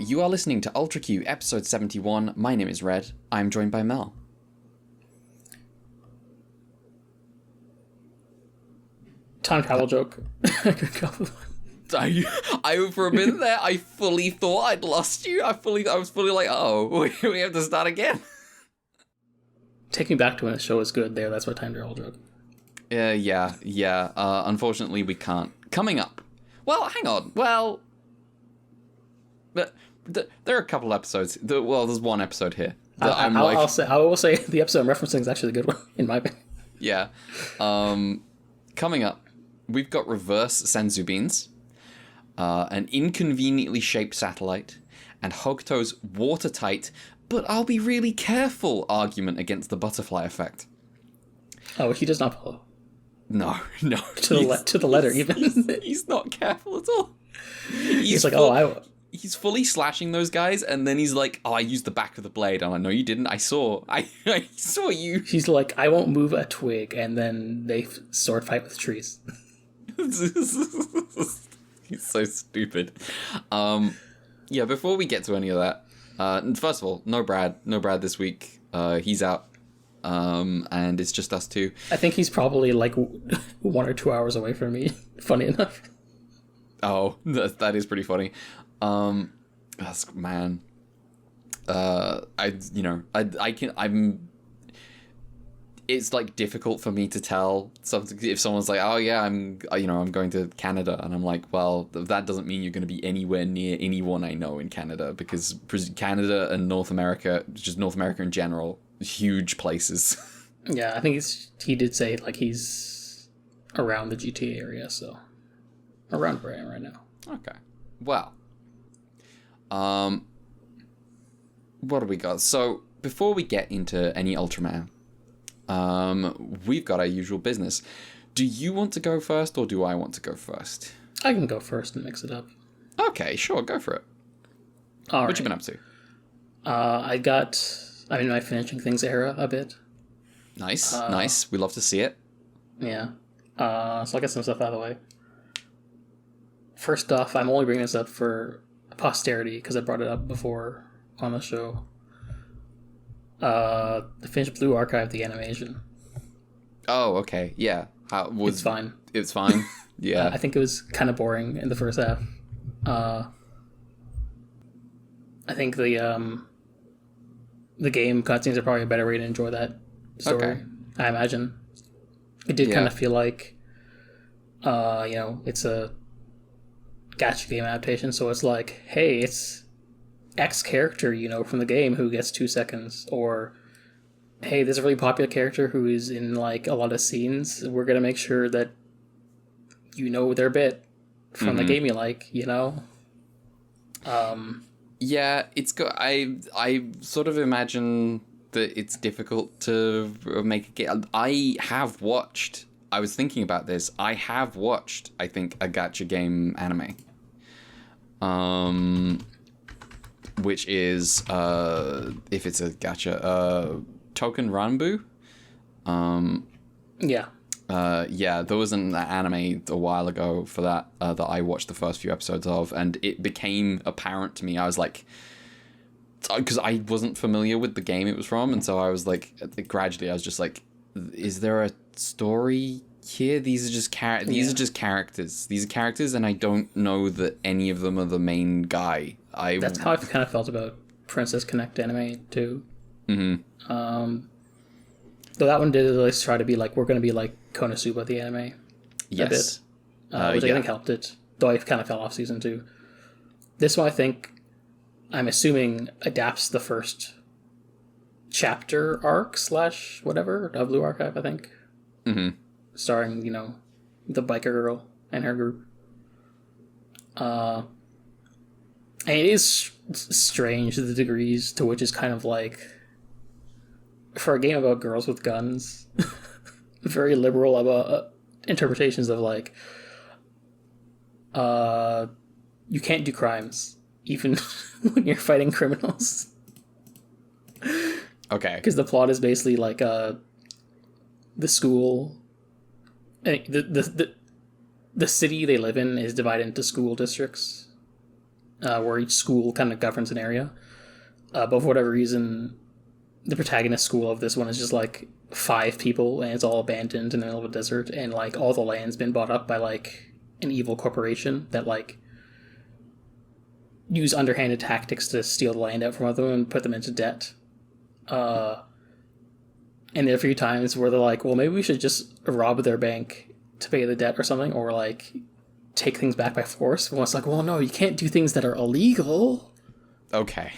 you are listening to Ultra Q, episode 71. My name is Red. I'm joined by Mel. Time travel joke. I for a minute there, I fully thought I'd lost you. I was fully like, oh, we have to start again. Take me back to when the show was good there. That's what time travel joke. Yeah. Unfortunately, we can't. Coming up. Well, hang on. Well, there are a couple episodes. There's one episode here. I will say the episode I'm referencing is actually the good one, in my opinion. Yeah. Coming up, we've got reverse senzu beans, an inconveniently shaped satellite, and Hokuto's watertight, but I'll be really careful argument against the butterfly effect. Oh, he does not follow. No. To the letter, even. He's not careful at all. He's like, He's fully slashing those guys, and then he's like, I used the back of the blade. I'm like, no, you didn't. I saw you. He's like, I won't move a twig, and then they sword fight with trees. He's so stupid. Yeah, before we get to any of that, first of all, no Brad this week. He's out. And it's just us two. I think he's probably like 1 or 2 hours away from me. Funny enough. Oh, that is pretty funny. Man. It's like difficult for me to tell something if someone's like, oh yeah, I'm going to Canada, and I'm like, well, that doesn't mean you're going to be anywhere near anyone I know in Canada, because Canada and North America, just North America in general, huge places. Yeah, I think he did say like he's around the GTA area, so around where I am right now. Okay. Well, what do we got? So before we get into any Ultraman, we've got our usual business. Do you want to go first, or do I want to go first? I can go first and mix it up. Okay, sure, go for it. What you been up to? I'm in my finishing things era a bit. Nice. We love to see it. Yeah. So I'll get some stuff out of the way. First off, I'm only bringing this up for posterity because I brought it up before on the show. The finished Blue Archive, the animation. Oh, okay. Yeah. It's fine. It's fine. Yeah. I think it was kind of boring in the first half. I think the game cutscenes are probably a better way to enjoy that story. Okay. I imagine. It did kind of feel like, it's a gacha game adaptation, so it's like, hey, it's X character, from the game who gets 2 seconds, or hey, there's a really popular character who is in like a lot of scenes. We're gonna make sure that their bit from the game you like, Yeah, it's good. I sort of imagine that it's difficult to make a game. I was thinking about this. I have watched, I think, a gacha game anime. Which is, if it's a gacha, Token Ranbu. Yeah. There was an anime a while ago for that that I watched the first few episodes of, and it became apparent to me. I was like, because I wasn't familiar with the game it was from, and so I was like, gradually, I was just like, is there a story here? These are just characters. These are characters, and I don't know that any of them are the main guy. That's how I kind of felt about Princess Connect anime too. Mm-hmm. Though that one did at least try to be like, we're going to be like Konosuba the anime. Yes. A bit, which I think helped it. Though I kind of fell off season 2. This one, I'm assuming, adapts the first chapter arc / whatever of Blue Archive, I think. Mm-hmm. Starring, the biker girl and her group. And it is strange the degrees to which is kind of like, for a game about girls with guns, very liberal about interpretations of like, you can't do crimes even when you're fighting criminals. Okay. Because the plot is basically like the school, the city they live in is divided into school districts, where each school kind of governs an area. But for whatever reason, the protagonist school of this one is just like 5 people, and it's all abandoned in the middle of a desert, and like all the land's been bought up by like an evil corporation that like use underhanded tactics to steal the land out from other and put them into debt. And there are a few times where they're like, well, maybe we should just rob their bank to pay the debt or something, or like take things back by force. And it's like, well, no, you can't do things that are illegal. Okay.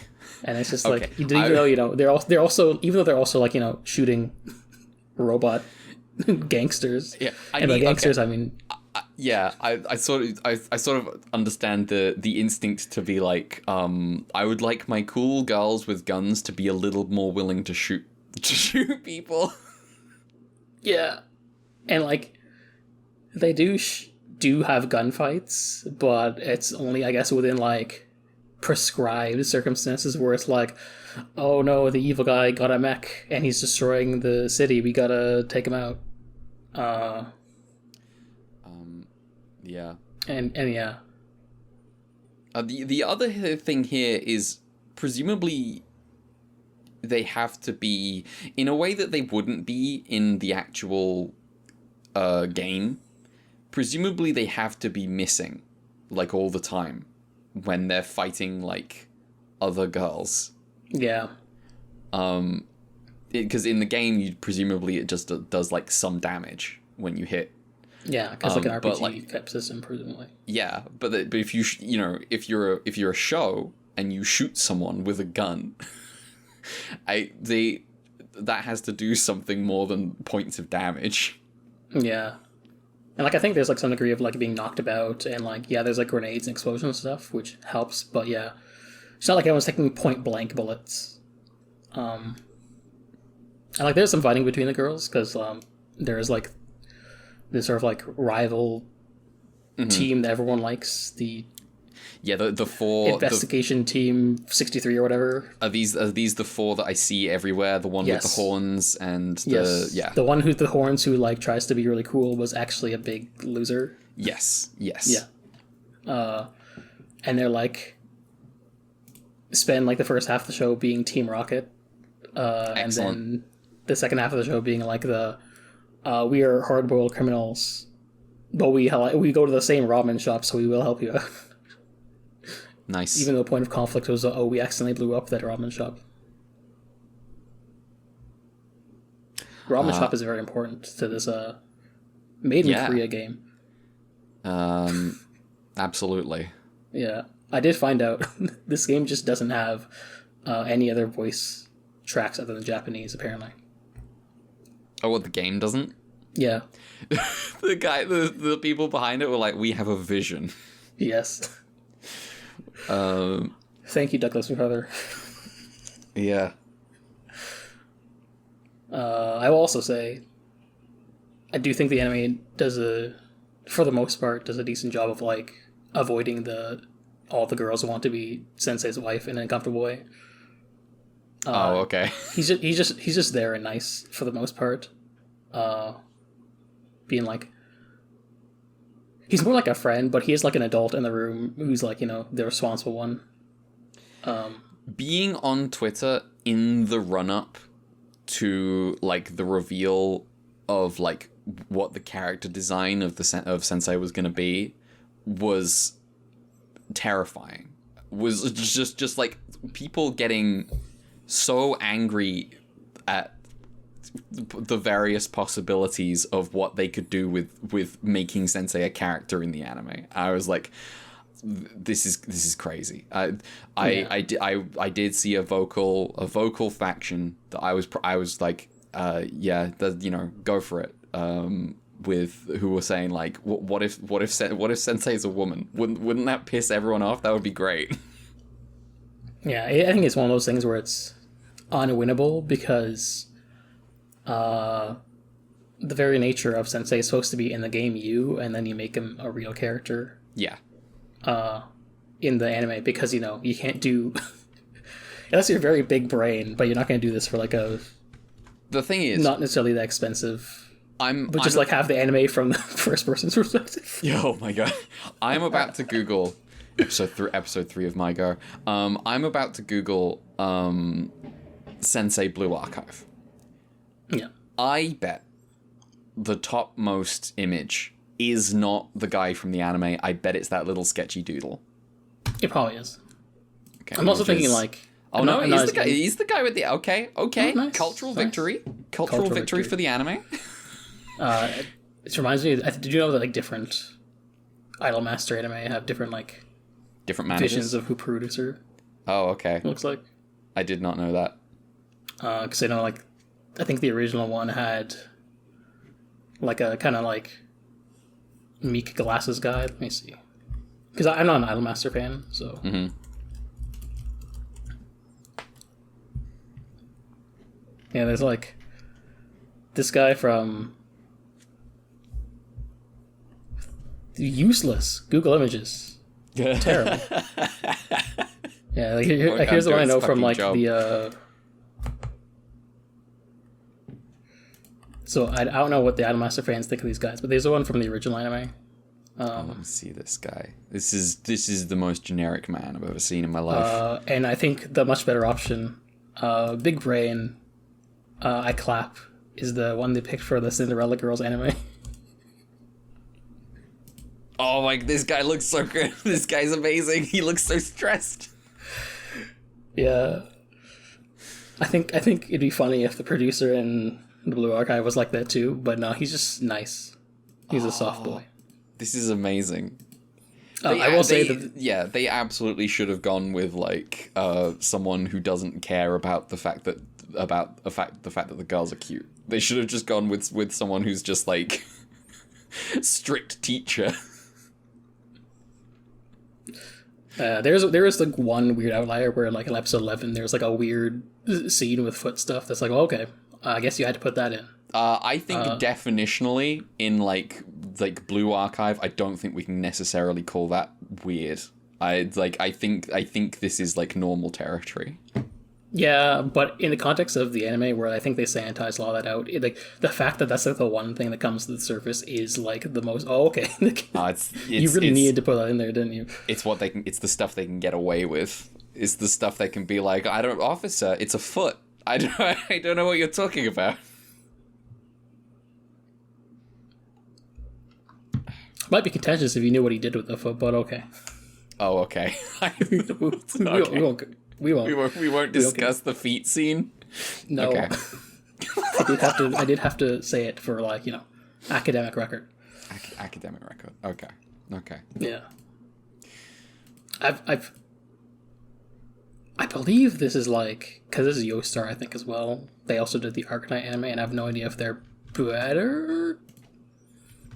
And it's just like, even though they're also even though they're also like, shooting robot gangsters. Yeah, and by gangsters, I mean. Yeah, I sort of understand the instinct to be like, I would like my cool girls with guns to be a little more willing to shoot people. Yeah, and like they do have gunfights, but it's only, I guess, within like prescribed circumstances where it's like, oh no, the evil guy got a mech and he's destroying the city. We gotta take him out. Yeah. And yeah. The other thing here is presumably they have to be in a way that they wouldn't be in the actual game. Presumably they have to be missing like all the time when they're fighting like other girls. Yeah. Because in the game, it just does like some damage when you hit. Yeah, because like an RPG type system, presumably. Yeah, but if you if you're a show and you shoot someone with a gun, that has to do something more than points of damage. Yeah, and like I think there's like some degree of like being knocked about, and like there's like grenades and explosions and stuff, which helps. But yeah, it's not like everyone's taking point blank bullets. And like there's some fighting between the girls because there's like this sort of like rival team that everyone likes. The 4 investigation team 63 or whatever. Are these the 4 that I see everywhere? The one with the horns and the the one who's the horns who like tries to be really cool was actually a big loser. Yes. And they're like spend like the first half of the show being Team Rocket, and then the second half of the show being like the we are hard-boiled criminals, but we go to the same ramen shop, so we will help you out. Nice. Even though the point of conflict was, we accidentally blew up that ramen shop. Ramen shop is very important to this made in Korea game. Absolutely. Yeah. I did find out this game just doesn't have any other voice tracks other than Japanese, apparently. Oh, what, the game doesn't? Yeah. The people behind it were like, we have a vision. Yes. Thank you, Douglas McArthur. Yeah. I will also say, I do think the anime for the most part, does a decent job of like avoiding all the girls who want to be Sensei's wife in an uncomfortable way. Okay. He's just there and nice for the most part. Being like, he's more like a friend, but he is like an adult in the room who's like, the responsible one. Being on Twitter in the run-up to like the reveal of like what the character design of Sensei was going to be was terrifying. Was just like people getting so angry at the various possibilities of what they could do with making Sensei a character in the anime. I was like, this is crazy. I did see a vocal faction that I was like, go for it. With who were saying like, what if Sensei is a woman? Wouldn't that piss everyone off? That would be great. Yeah, I think it's one of those things where it's unwinnable because the very nature of Sensei is supposed to be in the game and then you make him a real character. Yeah. In the anime, because you can't do unless you're very big brain, but you're not going to do this for like the thing is not necessarily that expensive. Have the anime from the first person's perspective. Oh my god. I'm about to Google Episode 3 of my go. I'm about to Google Sensei Blue Archive. Yeah. I bet the topmost image is not the guy from the anime. I bet it's that little sketchy doodle. It probably is. Okay, I'm also thinking like... Oh no, he's the guy with the... Okay. Oh, nice, Cultural nice. victory. Cultural victory for the anime. It reminds me... Did you know that like different Idolmaster anime have different like... Different managers? visions of who producer Oh, okay. looks like? I did not know that. Because I know like... I think the original one had like a kind of like meek glasses guy. Let me see. Because I'm not an Idolmaster fan, so... Mm-hmm. Yeah, there's like this guy from useless Google Images. Terrible. Yeah, like here's the one I know from like the. So I don't know what the Idolmaster fans think of these guys, but there's the one from the original anime. Let me see this guy. This is the most generic man I've ever seen in my life. And I think the much better option, Big Brain. I Clap is the one they picked for the Cinderella Girls anime. Oh my! This guy looks so good. This guy's amazing. He looks so stressed. Yeah, I think it'd be funny if the producer in the Blue Archive was like that too. But no, he's just nice. He's a soft boy. This is amazing. I will say that they absolutely should have gone with like someone who doesn't care about the fact that the girls are cute. They should have just gone with someone who's just like strict teacher. There is like one weird outlier where like in episode 11 there's like a weird scene with foot stuff that's like, oh, okay, I guess you had to put that in. I think definitionally in like Blue Archive, I don't think we can necessarily call that weird. I think this is like normal territory. Yeah, but in the context of the anime, where I think they sanitize a lot of that out, like the fact that that's like the one thing that comes to the surface is like the most. Oh, okay. You really needed to put that in there, didn't you? It's what they can. It's the stuff they can get away with. It's the stuff they can be like, officer, it's a foot. I don't know what you're talking about. Might be contentious if you knew what he did with the foot, but okay. Oh, okay. We won't discuss the feet scene. No. Okay. I did have to say it for like, academic record. Academic record. Okay. Yeah. I believe this is like, because this is Yoastar, I think, as well. They also did the Arcanite anime, and I have no idea if they're better.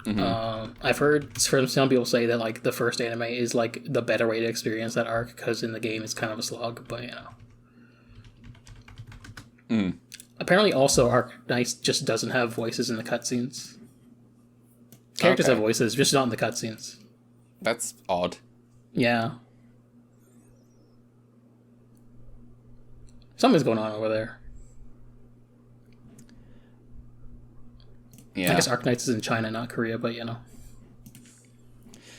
Mm-hmm. I've heard from some people say that like the first anime is like the better way to experience that arc, because in the game it's kind of a slog, but Apparently also Arcanite just doesn't have voices in the cutscenes. Characters have voices, just not in the cutscenes. That's odd. Yeah. Something's going on over there. Yeah. I guess Arcanite is in China, not Korea, but the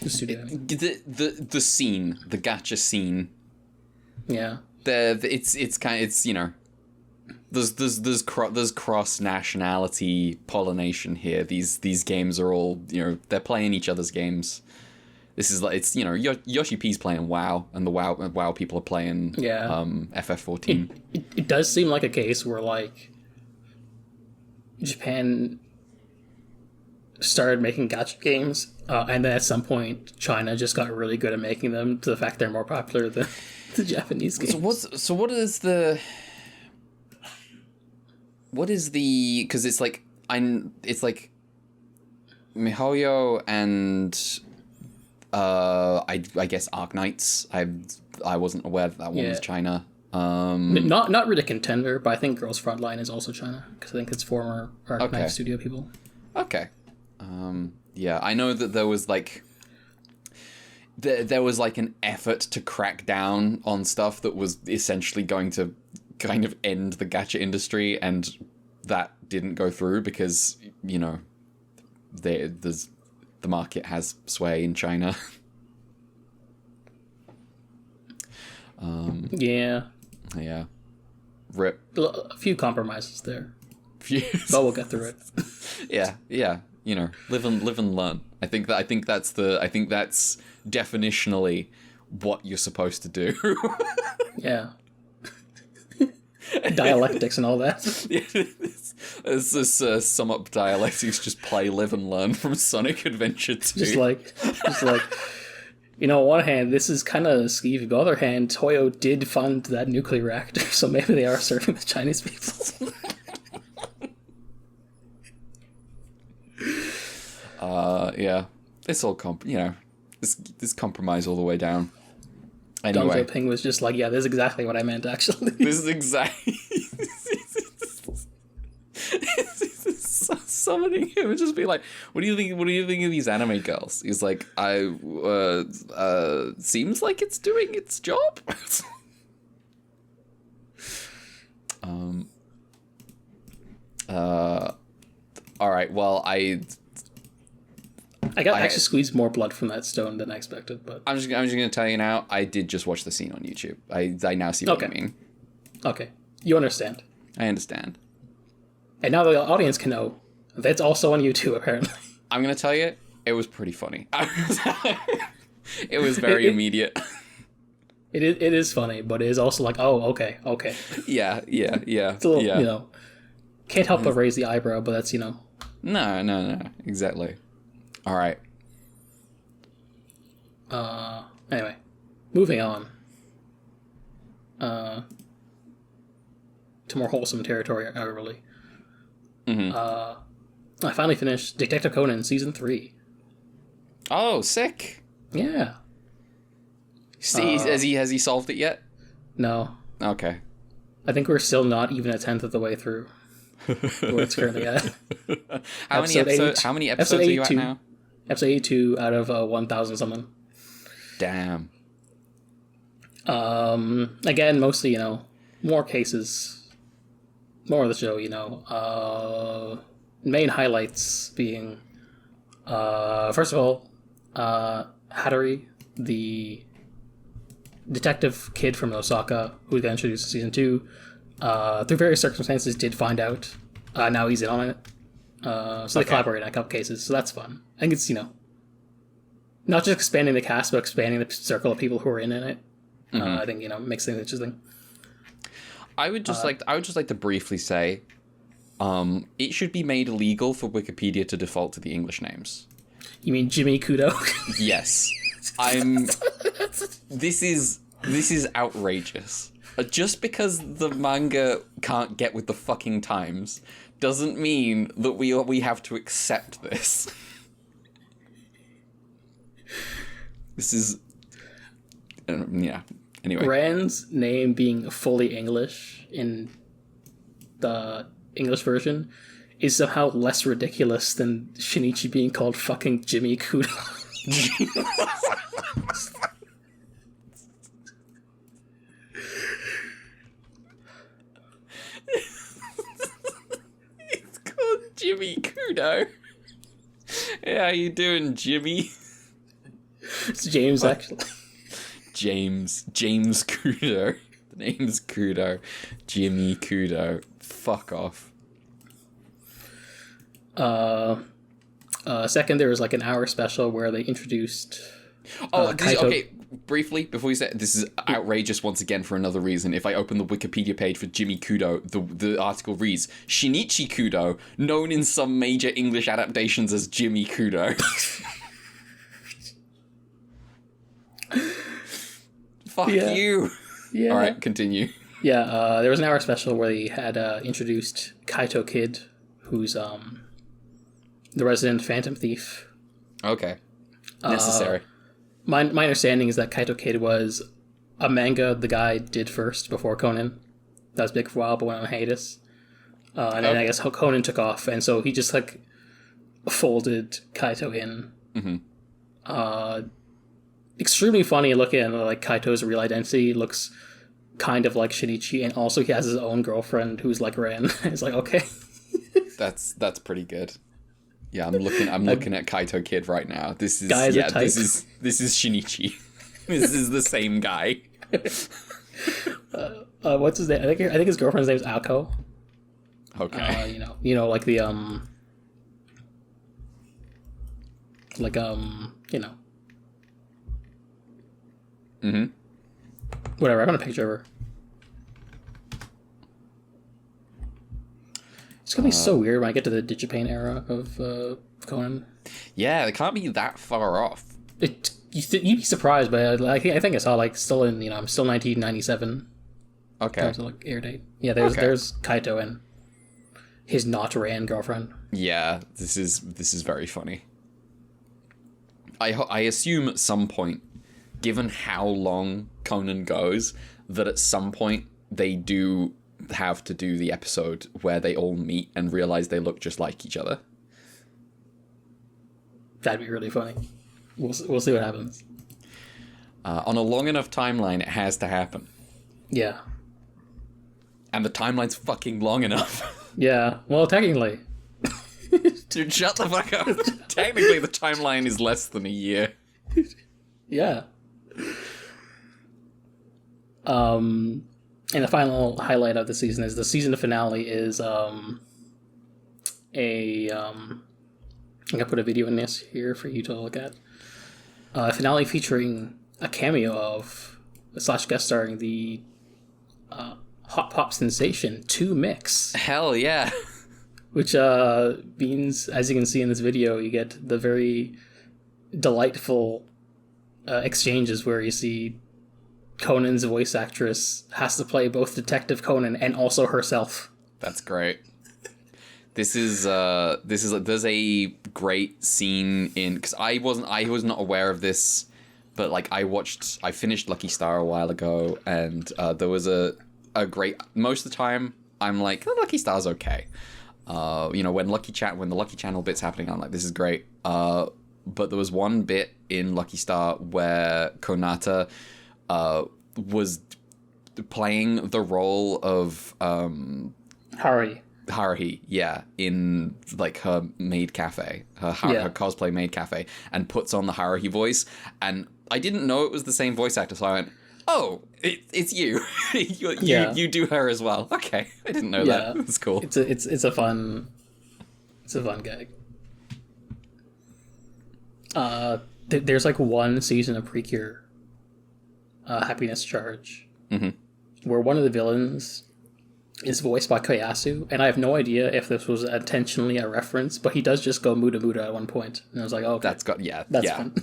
studio. The scene, the gacha scene. Yeah. It's there's cross nationality pollination here. These games are all they're playing each other's games. This is like it's Yoshi P's playing WoW, and the WoW people are playing FF14. It does seem like a case where like Japan started making gacha games, and then at some point China just got really good at making them to the fact they're more popular than the Japanese games. What is the because it's like MiHoYo and I guess Arknights. I wasn't aware that one was China. Not really a contender, but I think Girls Frontline is also China, because I think it's former Arknight studio people. Okay. Yeah, I know that there was like an effort to crack down on stuff that was essentially going to kind of end the gacha industry, and that didn't go through because the market has sway in China. Yeah. Yeah. Rip. A few compromises there. But we'll get through it. Yeah. You know, live and learn. I think that's definitionally what you're supposed to do. Yeah. Dialectics and all that. There's this sum up dialectics, just play, live and learn from Sonic Adventure 2. Just like, you know, on one hand, this is kind of skeevy. On the other hand, Toyo did fund that nuclear reactor, so maybe they are serving the Chinese people. Yeah. It's all this compromise all the way down. Deng Anyway. Xiaoping was just like, yeah, this is exactly what I meant, actually. This is exactly... Summoning him and just be like, what do you think of these anime girls? He's like, seems like it's doing its job. Alright, well, I actually squeezed more blood from that stone than I expected, but... I'm just gonna tell you now, I did just watch the scene on YouTube. I now see what you mean. Okay. You understand. I understand. And now the audience can know that's also on YouTube, apparently. I'm gonna tell you, it was pretty funny. It was very immediate. It is funny, but it is also like, oh, okay. Yeah. It's a little, you know, can't help but raise the eyebrow, but that's, you know. No, exactly. All right. Anyway, moving on. To more wholesome territory, really. I finally finished Detective Conan Season 3. Oh, sick. Yeah. Has he solved it yet? No. Okay. I think we're still not even a tenth of the way through where it's currently at. How many episodes are you at now? Episode 82 out of 1,000 something. Damn. Again, mostly, you know, more cases, more of the show, you know. Main highlights being, first of all, Hattori, the detective kid from Osaka, who got introduced in Season 2, through various circumstances did find out. Now he's in on it. So they collaborate on a couple cases, so that's fun. I think it's, you know, not just expanding the cast, but expanding the circle of people who are in it. I think, you know, makes things interesting. I would just like to briefly say, it should be made illegal for Wikipedia to default to the English names. You mean Jimmy Kudo? Yes. This is outrageous. Just because the manga can't get with the fucking times doesn't mean that we have to accept this. This is... yeah. Anyway. Ran's name being fully English in the English version is somehow less ridiculous than Shinichi being called fucking Jimmy Kudo. It's called Jimmy Kudo. Yeah, how you doing, Jimmy? It's James, actually. James Kudo. The name's Kudo. Jimmy Kudo. Fuck off. Second, there was like an hour special where they introduced. Okay. Briefly, before you say this is outrageous once again for another reason. If I open the Wikipedia page for Jimmy Kudo, the article reads Shinichi Kudo, known in some major English adaptations as Jimmy Kudo. Fuck you. Yeah. All right, continue. Yeah, there was an hour special where they had introduced Kaito Kid, who's the resident phantom thief. Okay. Necessary. My understanding is that Kaito Kid was a manga the guy did first before Conan. That was big for a while, but went on hiatus. And then I guess Conan took off, and so he just like folded Kaito in. Mm-hmm. Extremely funny looking, like Kaito's real identity looks kind of like Shinichi, and also he has his own girlfriend who's like Ren. It's like, okay. That's pretty good. Yeah, I'm looking at Kaito Kid right now. This is this is Shinichi. This is the same guy. What's his name? I think his girlfriend's name is Alco. Okay. Like the Mm-hmm. whatever. I got a picture of her. It's gonna be so weird when I get to the Digipaint era of Conan. Yeah, it can't be that far off. You'd be surprised, but I think I saw like still in I'm still 1997. Okay. In terms of like air date. Yeah, there's Kaito and his not Ran girlfriend. Yeah, this is very funny. I assume at some point, given how long Conan goes, that at some point they do have to do the episode where they all meet and realize they look just like each other. That'd be really funny. We'll see what happens. On a long enough timeline, it has to happen. Yeah. And the timeline's fucking long enough. Yeah. Well, technically. Dude, shut the fuck up. Technically, the timeline is less than a year. Yeah. And the final highlight of the season is the season finale is I'm gonna put a video in this here for you to look at. Finale featuring a cameo of / guest starring the Hot Pop sensation 2 Mix. Hell yeah. Which means, as you can see in this video, you get the very delightful exchanges where you see Conan's voice actress has to play both Detective Conan and also herself. That's great. There's a great scene in, because I was not aware of this, but like I finished Lucky Star a while ago, and there was a great, most of the time I'm like, oh, Lucky Star's okay. When the Lucky Channel bit's happening, I'm like, this is great. But there was one bit in Lucky Star where Konata was playing the role of Haruhi, yeah, in like her maid cafe, her cosplay maid cafe, and puts on the Haruhi voice, and I didn't know it was the same voice actor, so I went, oh, it's you. you do her as well. Okay, I didn't know that. That's cool. It's a fun gag. There's like one season of Precure, Happiness Charge, where one of the villains is voiced by Koyasu, and I have no idea if this was intentionally a reference, but he does just go Muda Muda at one point, and I was like, oh, okay. That's fun.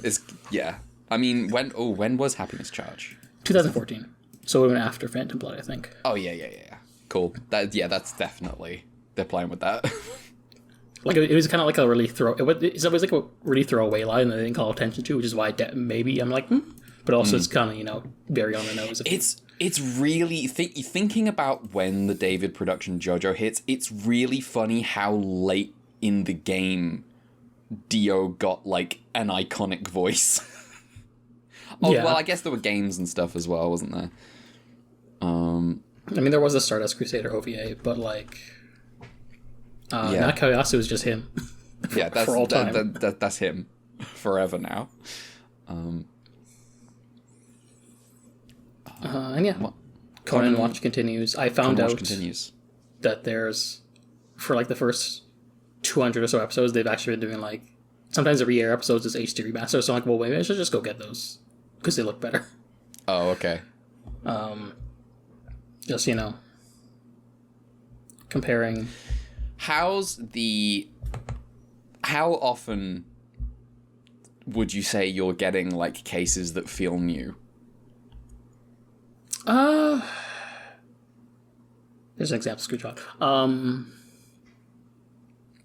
I mean, when was Happiness Charge? 2014. So it went after Phantom Blood, I think. Oh yeah. Cool. That's definitely, they're playing with that. Like it was kind of like a really it was like a really throwaway line that they didn't call attention to, which is why maybe I'm like, but also it's kind of very on the nose. It's really thinking about when the David production JoJo hits. It's really funny how late in the game Dio got like an iconic voice. Well, I guess there were games and stuff as well, wasn't there? I mean, there was a Stardust Crusader OVA, but like, not Koyasu is just him. Yeah, that's for all time. That's him forever now. And yeah, Conan Watch continues. I found out that there's, for like the first 200 or so episodes, they've actually been doing like, sometimes every year episodes is HD remaster, so I'm like, well, maybe I should just go get those, because they look better. Oh, okay. Just, comparing. How often would you say you're getting like cases that feel new? There's an example screenshot.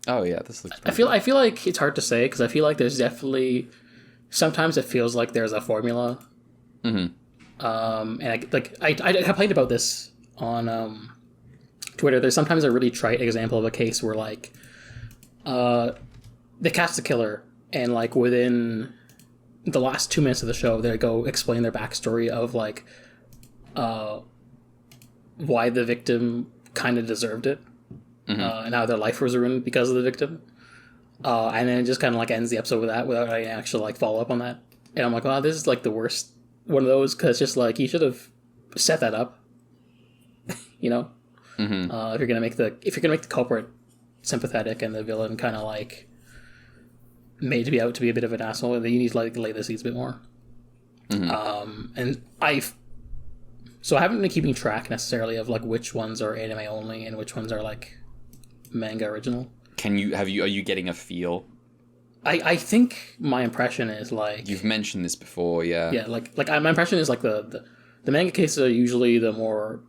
Oh yeah, this looks. I feel like it's hard to say, because I feel like there's definitely sometimes it feels like there's a formula. Mm-hmm. And I complained about this on Twitter. There's sometimes a really trite example of a case where like they cast a killer, and like within the last 2 minutes of the show, they go explain their backstory of like why the victim kind of deserved it, and how their life was ruined because of the victim, and then it just kind of like ends the episode with that without any actual like follow up on that. And I'm like, wow, this is like the worst one of those, because just like you should have set that up. You know, if you're gonna make the culprit sympathetic and the villain kind of like made to be out to be a bit of an asshole, then you need to like lay the seeds a bit more. And I haven't been keeping track necessarily of like which ones are anime only and which ones are like manga original. Are you getting a feel? I think my impression is like, you've mentioned this before, yeah. Yeah, my impression is like the manga cases are usually the more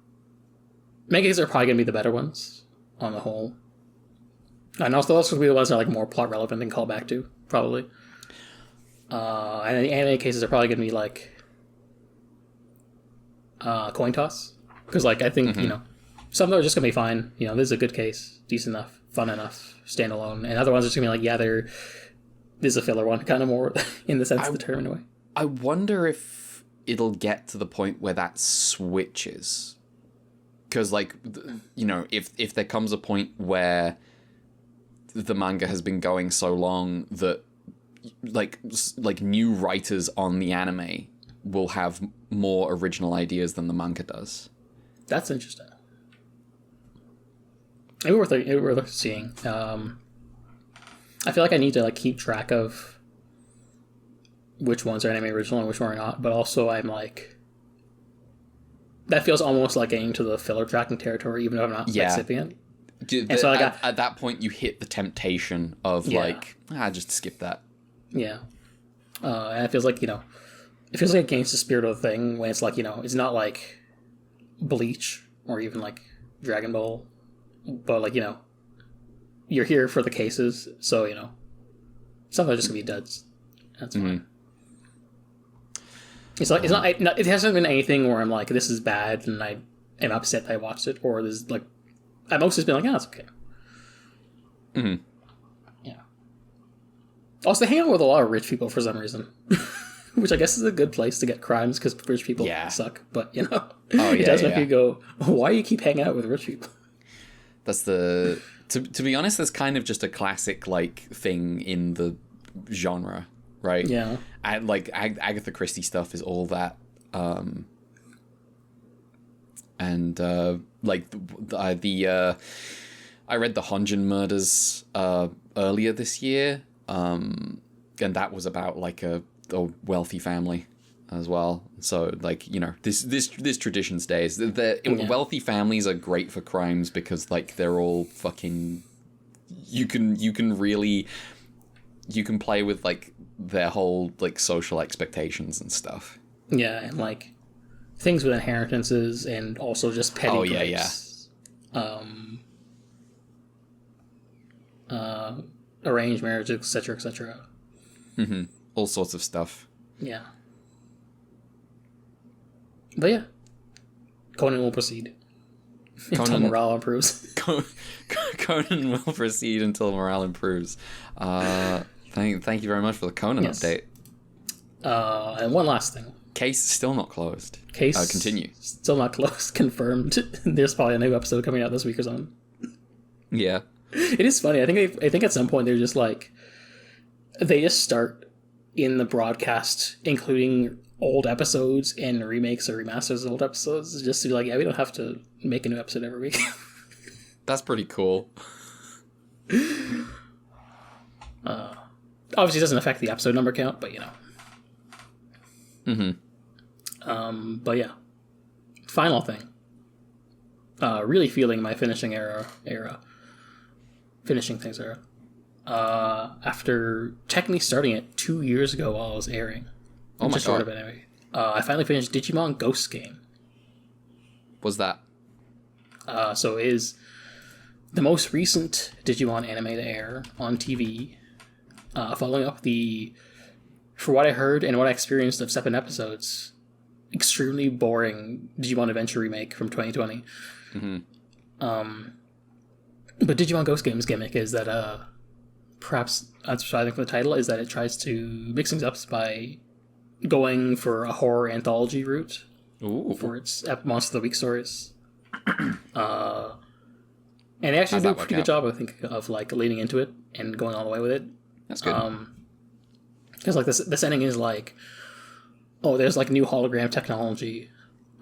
manga cases are probably gonna be the better ones on the whole. And also those will be the ones that are like more plot relevant and call back to, probably. And the anime cases are probably gonna be like coin toss. Because like I think, you know, some of them are just gonna be fine. You know, this is a good case, decent enough, fun enough, standalone. And other ones are just gonna be like, yeah, this is a filler one, kind of more in the sense of the term in a way. I wonder if it'll get to the point where that switches. Because like, you know, if there comes a point where the manga has been going so long that like new writers on the anime will have more original ideas than the manga does. That's interesting. It would be worth seeing. I feel like I need to like keep track of which ones are anime original and which one are not, but also I'm like, that feels almost like getting to the filler tracking territory, even though I'm not recipient. And so at that point, you hit the temptation of just skip that. Yeah. And it feels like, you know, it feels like it gains the spirit of the thing when it's like, you know, it's not like Bleach or even like Dragon Ball, but like, you know, you're here for the cases, so, you know, some are just gonna be duds. That's fine. It's like, it hasn't been anything where I'm like, this is bad and I am upset that I watched it, or there's like, I've mostly just been like, it's okay. Yeah. Also, they hang out with a lot of rich people for some reason. Which I guess is a good place to get crimes, because rich people suck. But, you know, it does make you go, why do you keep hanging out with rich people? That's the... To be honest, that's kind of just a classic, like, thing in the genre, right? Yeah. Like, Agatha Christie stuff is all that. I read the Honjin murders earlier this year, and that was about like a wealthy family as well. So like, you know, this tradition stays. Wealthy families are great for crimes because like they're all fucking. You can play with like their whole like social expectations and stuff. Yeah, and like things with inheritances and also just petty gripes. Arranged marriage, etc., etc. All sorts of stuff. Yeah. But yeah, Conan will proceed until morale improves. Conan will proceed until morale improves. Thank you very much for the Conan update. And one last thing. Case still not closed. Continue. Still not closed. Confirmed. There's probably a new episode coming out this week or something. Yeah. It is funny. I think at some point they're just like, they just start in the broadcast including old episodes and remakes or remasters of old episodes, just to be like, yeah, we don't have to make a new episode every week. That's pretty cool. Obviously it doesn't affect the episode number count, but you know. But yeah. Final thing. Really feeling my finishing things era. After technically starting it 2 years ago while I was airing. Oh my god. Anyway. I finally finished Digimon Ghost Game. What's that? So it is the most recent Digimon anime to air on TV, following up for what I heard and what I experienced of 7 episodes, extremely boring Digimon Adventure remake from 2020. But Digimon Ghost Game's gimmick is that, perhaps that's what I think for the title, is that it tries to mix things up by going for a horror anthology route. Ooh. For its Monster of the Week stories. And they actually do a pretty good job, I think, of like leaning into it and going all the way with it. That's good. Because like the setting is like, there's like new hologram technology,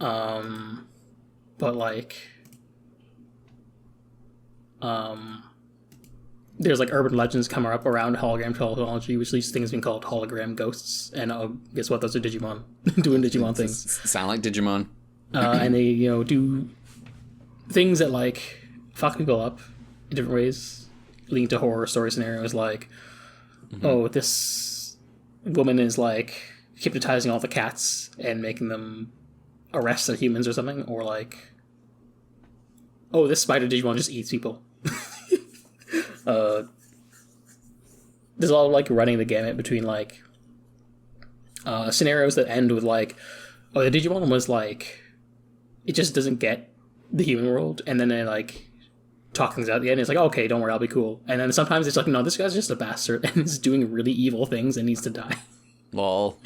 But like, there's like urban legends come up around hologram technology, which leads to things being called hologram ghosts. And guess what? Those are Digimon doing Digimon things. Sound like Digimon. And they, do things that like fuck people up in different ways, leading to horror story scenarios like, oh, this woman is like hypnotizing all the cats and making them arrest the humans or something, or like, oh, this spider Digimon just eats people. There's a lot of like running the gamut between like scenarios that end with like, oh, the Digimon was like, it just doesn't get the human world, and then they like talk things out at the end. It's like, okay, don't worry, I'll be cool. And then sometimes it's like, no, this guy's just a bastard and is doing really evil things and needs to die. Lol.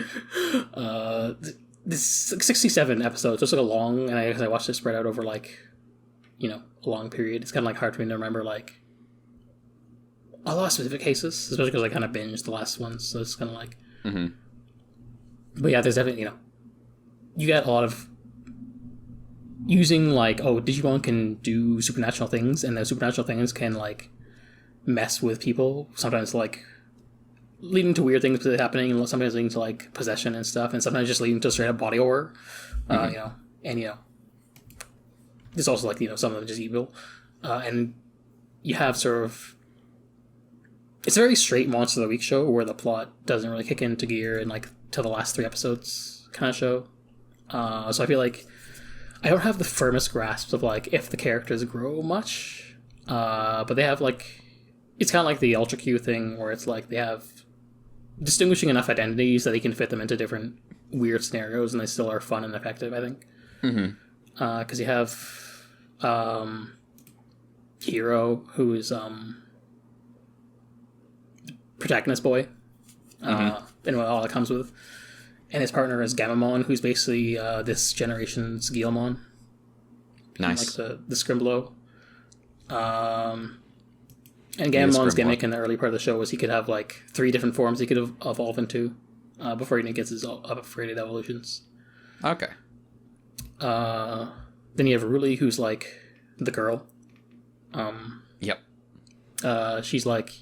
This 67 episodes, just like a long, and I watched it spread out over like, a long period. It's kind of like hard for me to remember like a lot of specific cases, especially because I kind of binged the last ones, so it's kind of like. But yeah, there's definitely you get a lot of using like, oh, Digimon can do supernatural things, and those supernatural things can like mess with people. Sometimes like leading to weird things happening, and sometimes leading to like possession and stuff, and sometimes just leading to straight up body horror. There's also like some of them just evil, and you have sort of, it's a very straight Monster of the Week show where the plot doesn't really kick into gear and like till the last 3 episodes kind of show. So I feel like I don't have the firmest grasp of like if the characters grow much, but they have like, it's kind of like the Ultra Q thing where it's like they have distinguishing enough identities that they can fit them into different weird scenarios and they still are fun and effective, I think. Because you have Hero, who is protagonist boy, and what all it comes with, and his partner is Gamamon, who's basically this generation's Guilmon. Nice. Like the Scrimblow. And Gamamon's gimmick in the early part of the show was he could have like 3 different forms he could evolve into before he gets his upgraded evolutions. Okay. Then you have Ruli, who's like the girl. Yep. She's like,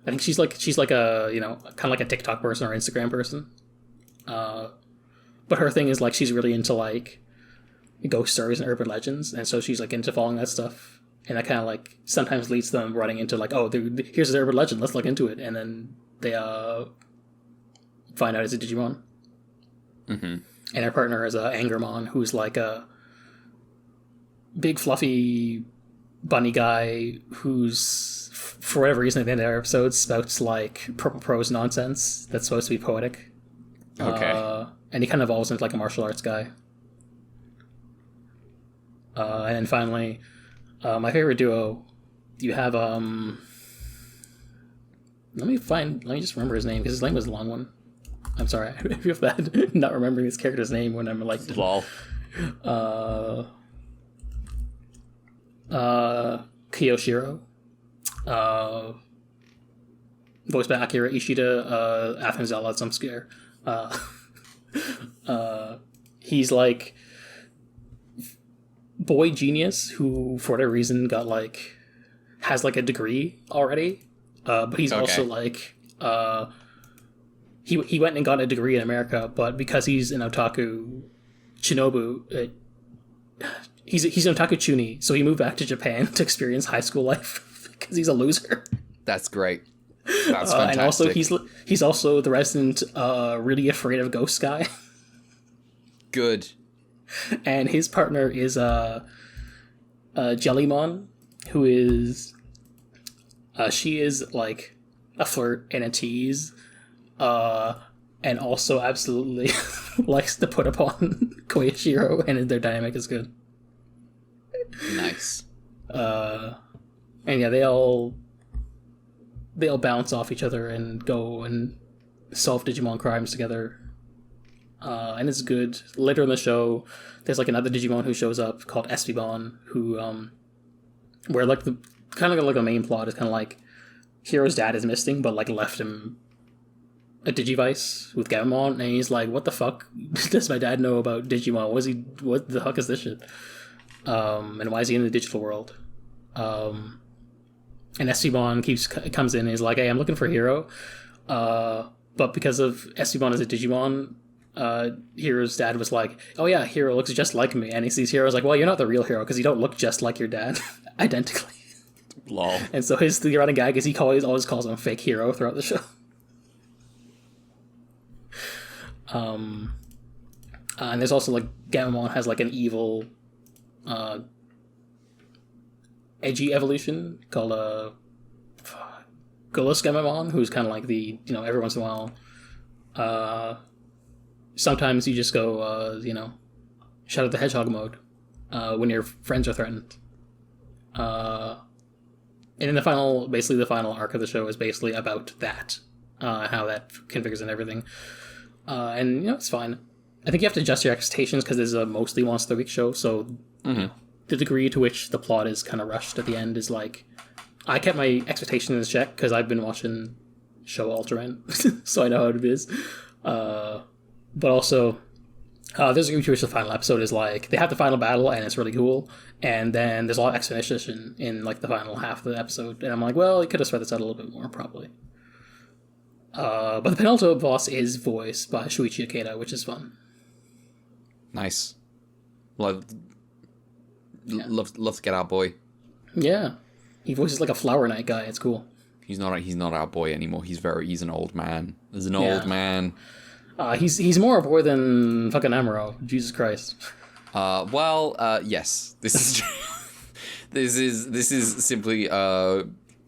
I think she's like a kind of like a TikTok person or Instagram person. But her thing is like she's really into like ghost stories and urban legends, and so she's like into following that stuff. And that kind of like sometimes leads them running into like, oh, here's an urban legend, let's look into it, and then they find out it's a Digimon. And her partner is Angermon, who's like a big fluffy bunny guy who's, for whatever reason, at the end of their episodes spouts like purple prose nonsense that's supposed to be poetic. Okay. And he kind of evolves into like a martial arts guy. And then finally, my favorite duo, you have let me just remember his name, because his name was a long one. I'm sorry, I feel bad not remembering his character's name when I'm like lol. Kiyoshiro, voiced by Akira Ishida, Athens Zella, some scare. He's like boy genius who, for whatever reason, got like has like a degree already, but he's also like he went and got a degree in America, but because he's an otaku shinobu, he's an otaku chuni, so he moved back to Japan to experience high school life because he's a loser. That's great. That's fantastic. And also he's also the resident really afraid of ghosts guy. Good. And his partner is Jellymon, who is she is like a flirt and a tease, and also absolutely likes to put upon Koichiro, and their dynamic is good. Nice. And yeah, they all bounce off each other and go and solve Digimon crimes together. And it's good. Later in the show, there's like another Digimon who shows up called Espibon, who where like the kind of like a main plot is kind of like Hero's dad is missing, but like left him a Digivice with Gamamon, and he's like, "What the fuck does my dad know about Digimon? What the fuck is this shit? And why is he in the digital world?" And Estimon comes in and is like, "Hey, I'm looking for Hero." But because of Estimon as a Digimon, Hero's dad was like, "Oh yeah, Hero looks just like me." And he sees Hero's like, "Well, you're not the real Hero because you don't look just like your dad, identically." Lol. And so the running gag is he always calls him fake Hero throughout the show. And there's also like Gamamon has like an evil, edgy evolution called Gullus Gamamon, who's kind of like the, every once in a while, sometimes you just go, Shadow the Hedgehog mode when your friends are threatened. And in the final arc of the show is basically about that, how that configures and everything. And, it's fine. I think you have to adjust your expectations because this is a mostly Monster of the Week show, so the degree to which the plot is kind of rushed at the end is like... I kept my expectations in check because I've been watching show Ultraman, so I know how it is. But also, there's a degree to which the final episode is like... They have the final battle, and it's really cool, and then there's a lot of exposition in like the final half of the episode, and I'm like, well, you could have spread this out a little bit more, probably. But the penultimate boss is voiced by Shuichi Ikeda, which is fun. Nice. Love to get our boy. Yeah. He voices like a Flower Knight guy. It's cool. He's not our boy anymore. He's an old man. He's an old man. He's more a boy than fucking Amuro. Jesus Christ. Yes. This is this is simply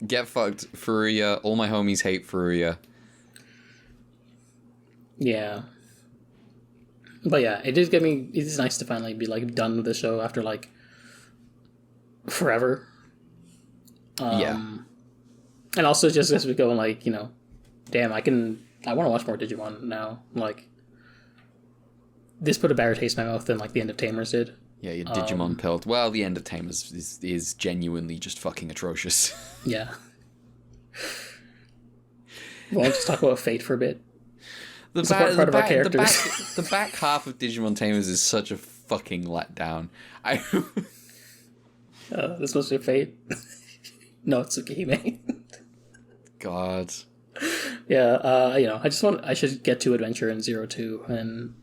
get fucked Furuya. All my homies hate Furuya. Yeah. But yeah, it did get me... It is nice to finally be, like, done with the show after, like, forever. And also just as we go, like, damn, I want to watch more Digimon now. Like, this put a better taste in my mouth than, like, the end of Tamers did. Yeah, your Digimon pilled. Well, the end of Tamers is genuinely just fucking atrocious. Yeah. Well, let's just talk about Fate for a bit. The back half of Digimon Tamers is such a fucking letdown. This was your fate. No, it's Tsukihime. God. Yeah, I should get to Adventure in 02, and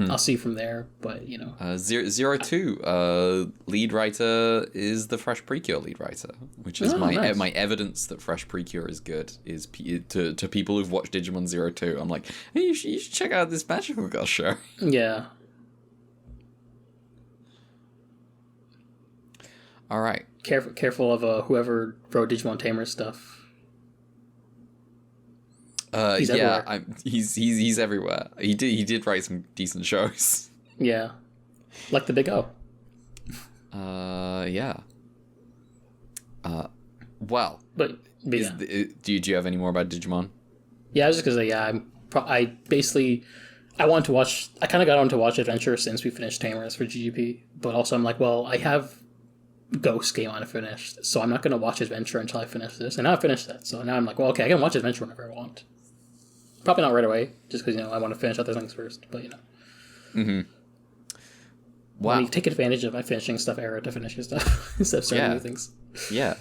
I'll see from there, but, 02, lead writer is the Fresh Precure lead writer, which is nice. My evidence that Fresh Precure is good is to people who've watched Digimon 02. I'm like, hey, you should check out this Magical Girl show. Yeah. All right. Careful of whoever wrote Digimon Tamer stuff. He's everywhere. He's everywhere. He did write some decent shows. Yeah, like the Big O. Yeah. Well. But yeah. Do you have any more about Digimon? Yeah, I was just gonna say I wanted to watch. I kind of got on to watch Adventure since we finished Tamers for GGP, but also I'm like, well, I have Ghost game unfinished, so I'm not gonna watch Adventure until I finish this, and now I finished that, so now I'm like, well, okay, I can watch Adventure whenever I want. Probably not right away, just because, I want to finish other things first, but, Wow. Let me take advantage of my finishing stuff era to finish your stuff instead of starting new things. Yeah.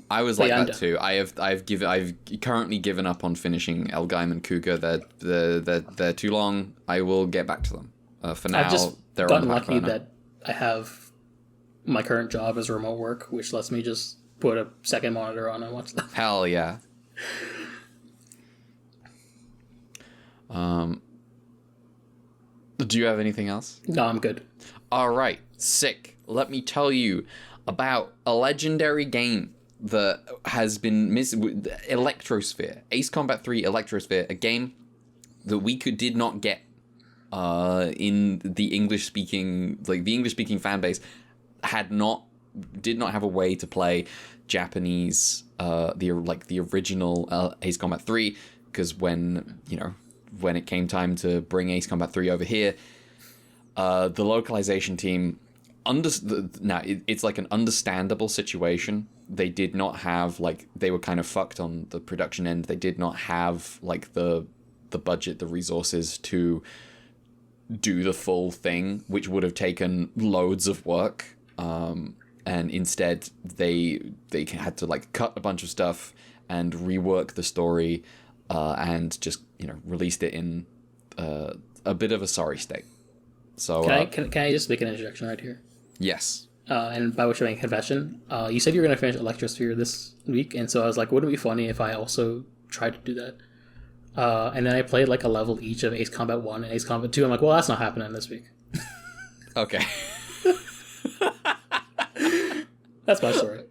I was like that too. I've currently given up on finishing El Gaim and Kuga. They're too long. I will get back to them. For now, I've just they're gotten on the lucky that I have my current job as remote work, which lets me just put a second monitor on and watch stuff. Hell yeah. Do you have anything else? No, I'm good. All right, sick. Let me tell you about a legendary game that has been Electrosphere. Ace Combat 3 Electrosphere, a game that we did not get in the English-speaking, like the English-speaking fan base did not have a way to play Japanese, the original Ace Combat 3, because when it came time to bring Ace Combat 3 over here, the localization team... Now, it's like an understandable situation they did not have, like, they were kind of fucked on the production end. They did not have, like, the budget, the resources to do the full thing, which would have taken loads of work. And instead they had to, like, cut a bunch of stuff and rework the story, and just, you know, released it in a bit of a sorry state. So can I just make an interjection right here? Yes. And by which I mean confession. You said you were going to finish Electrosphere this week, and so I was like, wouldn't it be funny if I also tried to do that? And then I played like a level each of Ace Combat 1 and Ace Combat 2. I'm like, well, that's not happening this week. Okay. That's my story.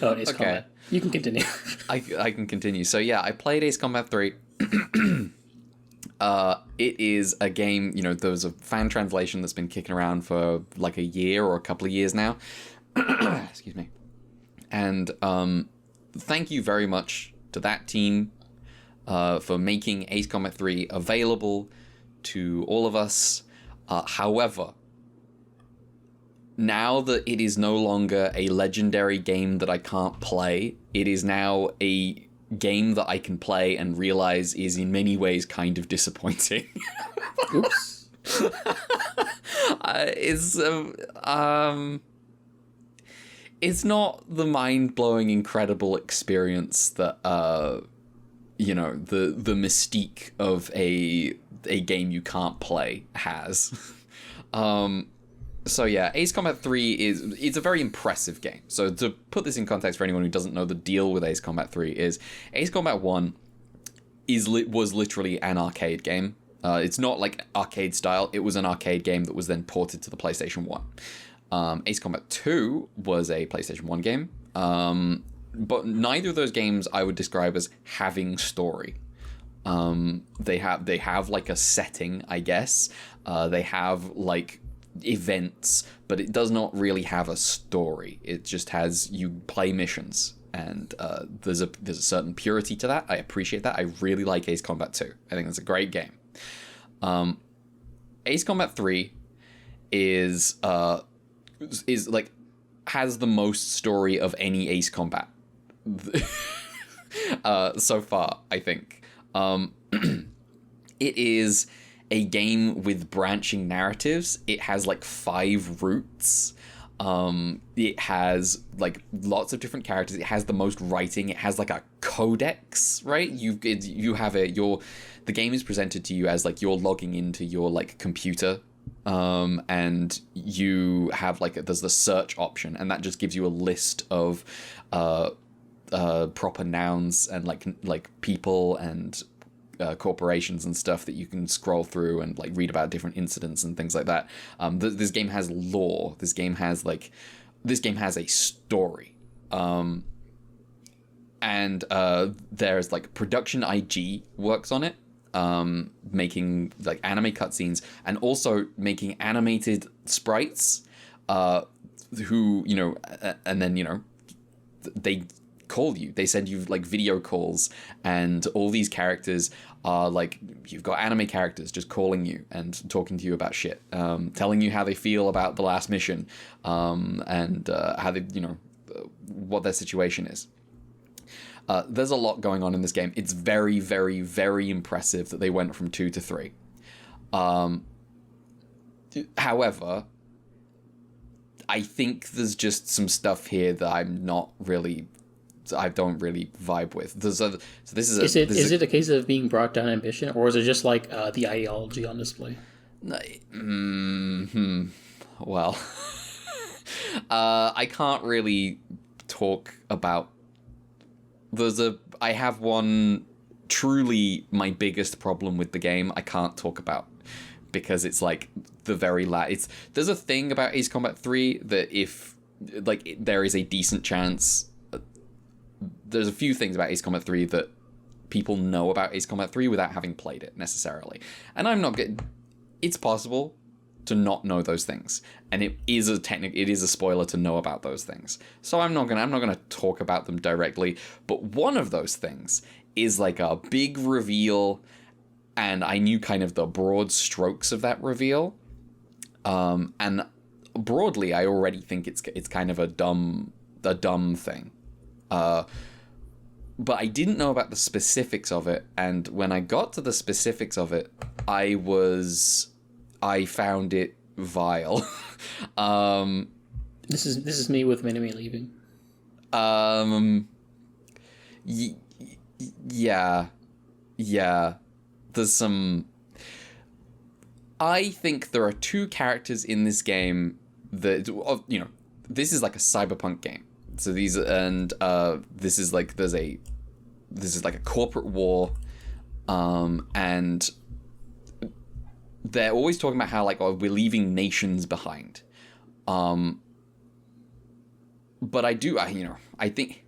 Oh, Ace Combat. You can continue. I can continue. So yeah, I played Ace Combat 3. It is a game, you know, there was a fan translation that's been kicking around for like a year or a couple of years now. Excuse me. And thank you very much to that team for making Ace Combat 3 available to all of us. However, now that it is no longer a legendary game that I can't play, it is now a game that I can play and realize is in many ways kind of disappointing. Oops. It's not the mind-blowing, incredible experience that you know, the mystique of a game you can't play has. So yeah, Ace Combat 3 it's a very impressive game. So to put this in context for anyone who doesn't know, the deal with Ace Combat 3 is Ace Combat 1 was literally an arcade game. It's not like arcade style. It was an arcade game that was then ported to the PlayStation 1. Ace Combat 2 was a PlayStation 1 game. But neither of those games I would describe as having story. They have like a setting, I guess. They have like events, but it does not really have a story. It just has, you play missions, and there's a certain purity to that. I appreciate that. I really like Ace Combat 2. I think it's a great game. Ace Combat 3 is like has the most story of any Ace Combat so far, I think. It is a game with branching narratives. It has like 5 routes. It has like lots of different characters. It has the most writing. It has like a codex, right? You have the game is presented to you as like you're logging into your like computer, and you have like there's the search option, and that just gives you a list of proper nouns and like people and corporations and stuff that you can scroll through and like read about different incidents and things like that. This game has lore. This game has a story. And there's like Production IG works on it, making like anime cutscenes and also making animated sprites, who, you know, and then, you know, they call you. They send you like video calls, and all these characters are like, you've got anime characters just calling you and talking to you about shit, telling you how they feel about the last mission, and how they, you know, what their situation is. There's a lot going on in this game. It's very, very, very impressive that they went from 2 to 3. However, I think there's just some stuff here that I don't really vibe with. Is it a case of being brought down ambition, or is it just like the ideology on display? Well, I can't really talk about. I have one truly my biggest problem with the game I can't talk about, because it's like the very there's a thing about Ace Combat 3 that if like there is a decent chance. There's a few things about Ace Combat 3 that people know about Ace Combat 3 without having played it necessarily. And I'm not getting. It's possible to not know those things, and it is a spoiler to know about those things. So I'm not gonna talk about them directly. But one of those things is like a big reveal, and I knew kind of the broad strokes of that reveal. And broadly, I already think it's kind of a dumb thing. But I didn't know about the specifics of it, and when I got to the specifics of it, I found it vile. This is me with Minimi leaving. Yeah. There's some. I think there are two characters in this game that, you know, this is like a cyberpunk game. So this is like a corporate war, and they're always talking about how like, oh, we're leaving nations behind, but I think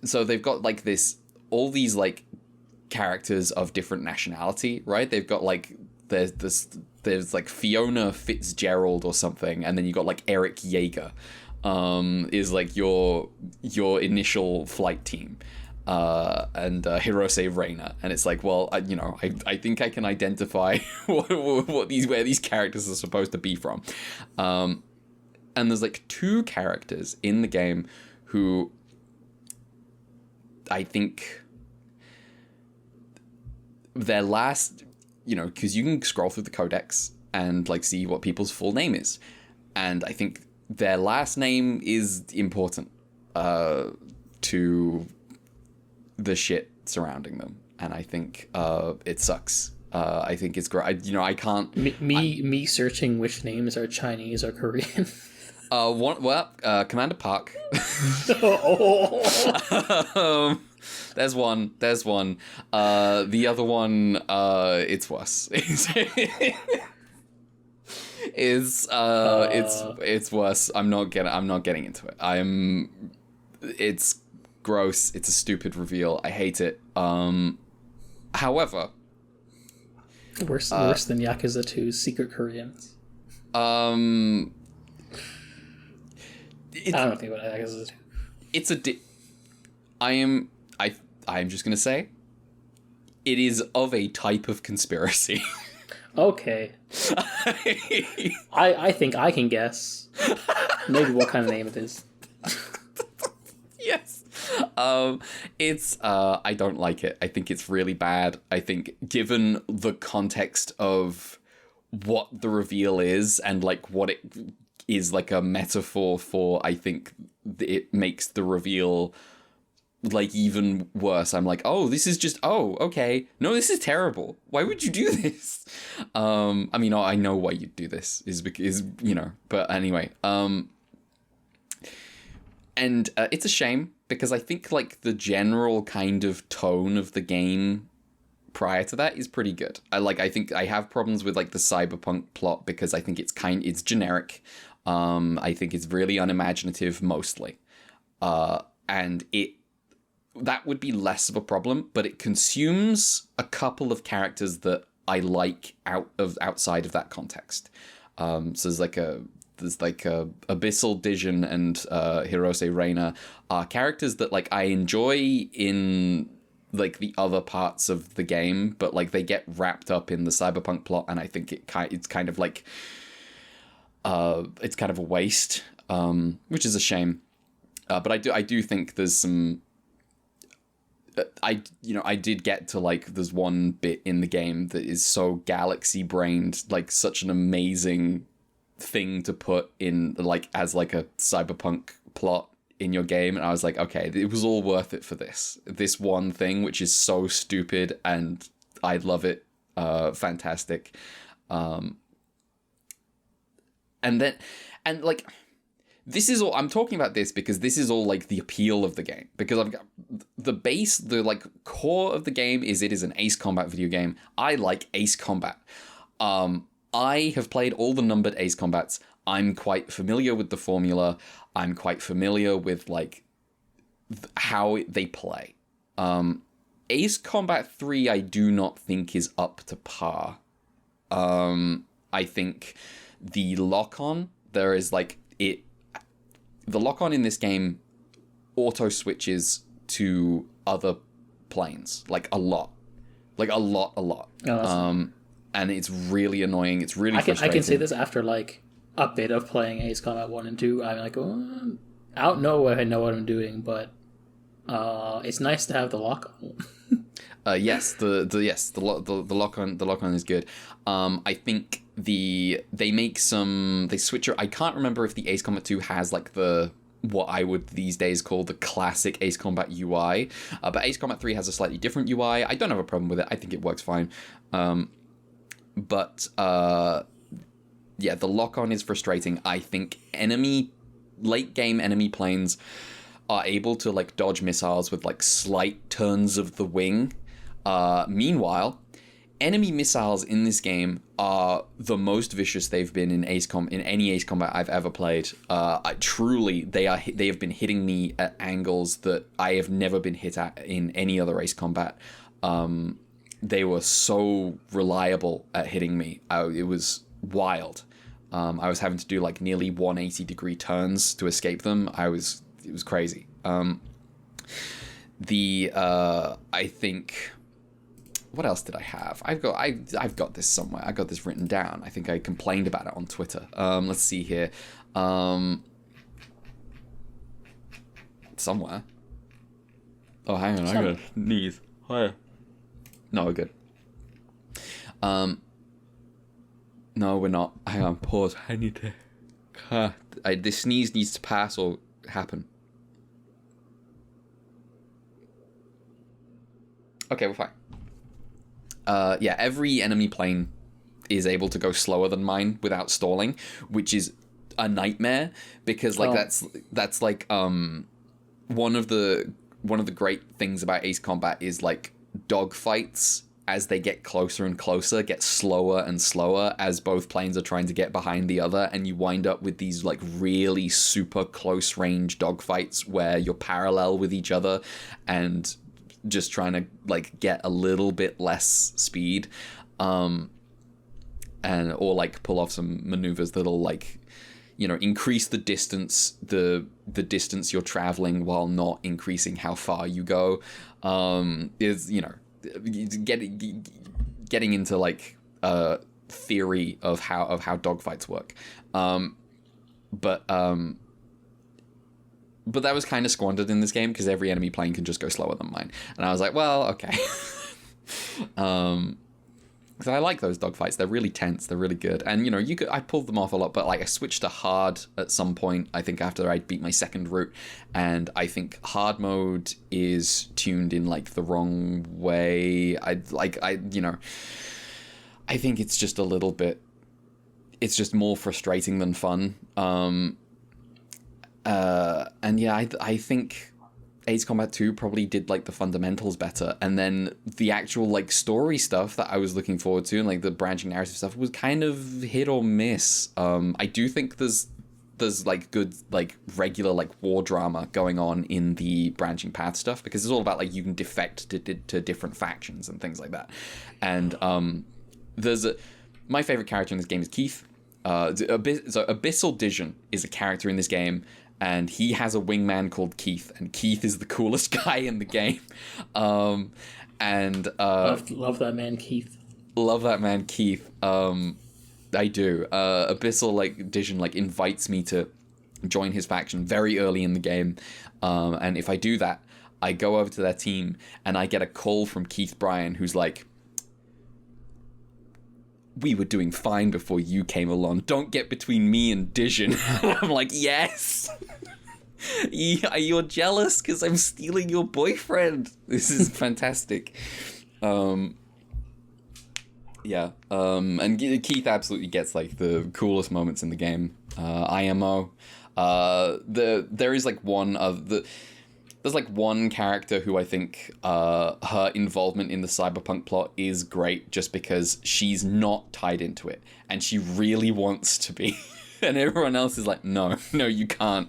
so. They've got like all these like characters of different nationality, right? They've got like there's like Fiona Fitzgerald or something, and then you got like Eric Yeager. Is like your initial flight team, and Hirose Reina, and it's like, well, I think I can identify where these characters are supposed to be from, and there's like two characters in the game who I think their last, because you can scroll through the codex and like see what people's full name is, and I think their last name is important to the shit surrounding them, and I think it sucks. I think it's great. I can't. Me searching which names are Chinese or Korean. Commander Park. There's one. The other one, it's worse. It's worse. I'm not getting into it. It's gross. It's a stupid reveal. I hate it. However, worse than Yakuza 2's Secret Koreans. I don't think about Yakuza 2. It's I'm just gonna say it is of a type of conspiracy. Okay. I think I can guess maybe what kind of name it is. Yes. It's I don't like it. I think it's really bad. I think given the context of what the reveal is and like what it is like a metaphor for, I think it makes the reveal like even worse. I'm like, oh, this is just, oh, okay. No, this is terrible. Why would you do this? I mean, I know why you'd do this is because, but anyway, and it's a shame because I think like the general kind of tone of the game prior to that is pretty good. I think I have problems with like the cyberpunk plot because I think it's generic. I think it's really unimaginative mostly. And that would be less of a problem, but it consumes a couple of characters that I like outside of that context. So there's like Abyssal Dijon and Hirose Reina are characters that like I enjoy in like the other parts of the game, but like they get wrapped up in the cyberpunk plot, and I think it's kind of like it's kind of a waste, which is a shame. But I do think there's some. I did get to like there's one bit in the game that is so galaxy brained, like such an amazing thing to put in like as like a cyberpunk plot in your game, and I was like, okay, it was all worth it for this one thing, which is so stupid, and I love it. Fantastic. And like. This is all I'm talking about this because this is all like the appeal of the game, because I've got the like core of the game is it is an Ace Combat video game. I like Ace Combat. I have played all the numbered Ace Combats. I'm quite familiar with the formula. I'm quite familiar with like how they play. Ace Combat 3 I do not think is up to par. I think the lock-on, there is like the lock-on in this game auto switches to other planes, like a lot. Oh, and it's really annoying. It's really frustrating. I can say this after like a bit of playing Ace Combat 1 and 2. I'm like, oh, I don't know if I know what I'm doing, but it's nice to have the lock on. Yes, the lock on is good. I think they switch. I can't remember if the Ace Combat 2 has like what I would these days call the classic Ace Combat UI, but Ace Combat 3 has a slightly different UI. I don't have a problem with it. I think it works fine. But the lock on is frustrating. I think late game enemy planes are able to like dodge missiles with like slight turns of the wing. Meanwhile, enemy missiles in this game are the most vicious they've been in any Ace Combat I've ever played. They have been hitting me at angles that I have never been hit at in any other Ace Combat. They were so reliable at hitting me. It was wild. I was having to do like nearly 180-degree turns to escape them. It was crazy. I think. What else did I have? I've got this somewhere. I got this written down. I think I complained about it on Twitter. Let's see here. Somewhere. Oh, hang on. I gotta sneeze. Higher. No, we're good. No, we're not. Hang on. Pause. I need to. This sneeze needs to pass or happen. Okay, we're fine. Every enemy plane is able to go slower than mine without stalling, which is a nightmare because that's like one of the great things about Ace Combat is like dogfights as they get closer and closer get slower and slower as both planes are trying to get behind the other, and you wind up with these like really super close range dogfights where you're parallel with each other and just trying to like get a little bit less speed, or like pull off some maneuvers that'll like, increase the distance distance you're traveling while not increasing how far you go. Is getting into like theory of how dogfights work, but that was kind of squandered in this game because every enemy plane can just go slower than mine. And I was like, well, okay. Because I like those dogfights. They're really tense. They're really good. And, I pulled them off a lot, but like I switched to hard at some point, I think after I beat my second route. And I think hard mode is tuned in like the wrong way. I think it's just a little bit, it's just more frustrating than fun. I think Ace Combat 2 probably did like the fundamentals better, and then the actual like story stuff that I was looking forward to and like the branching narrative stuff was kind of hit or miss. I do think there's like good like regular like war drama going on in the branching path stuff because it's all about like you can defect to different factions and things like that. And my favorite character in this game is Keith. Abyssal Dijon is a character in this game, and he has a wingman called Keith, and Keith is the coolest guy in the game. Love that man, Keith. Love that man, Keith. I do. Abyssal like Dijon like invites me to join his faction very early in the game, and if I do that, I go over to their team and I get a call from Keith Bryan, who's like, we were doing fine before you came along. Don't get between me and Dijon. I'm like, yes. You're jealous because I'm stealing your boyfriend. This is fantastic. And Keith absolutely gets like the coolest moments in the game. IMO. There is like there's like one character who I think her involvement in the cyberpunk plot is great just because she's not tied into it and she really wants to be. And everyone else is like, no, you can't.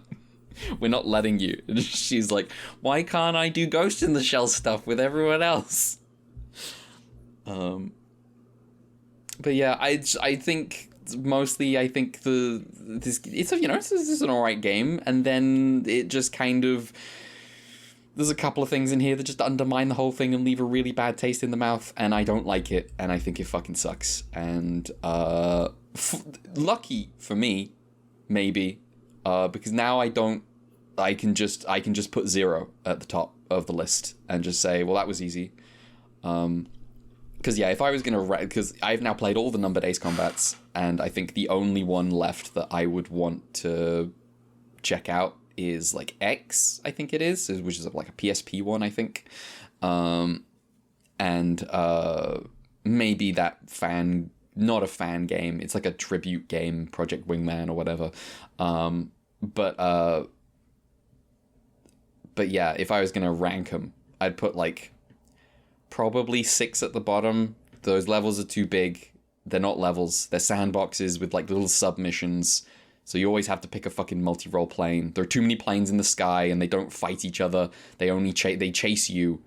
We're not letting you. And she's like, why can't I do Ghost in the Shell stuff with everyone else? But yeah, I think mostly this is an alright game, and then it just kind of, there's a couple of things in here that just undermine the whole thing and leave a really bad taste in the mouth, and I don't like it, and I think it fucking sucks. And lucky for me, maybe, because now I don't I can just put 0 at the top of the list and just say, well, that was easy. Because if I was gonna, because I've now played all the numbered Ace Combats, and I think the only one left that I would want to check out is like X, I think it is, which is like a PSP one, I think, and maybe that not a fan game. It's like a tribute game, Project Wingman or whatever. But yeah, if I was gonna rank them, I'd put like probably 6 at the bottom. Those levels are too big. They're not levels. They're sandboxes with like little submissions. So you always have to pick a fucking multi-role plane. There are too many planes in the sky, and they don't fight each other. They only they chase you.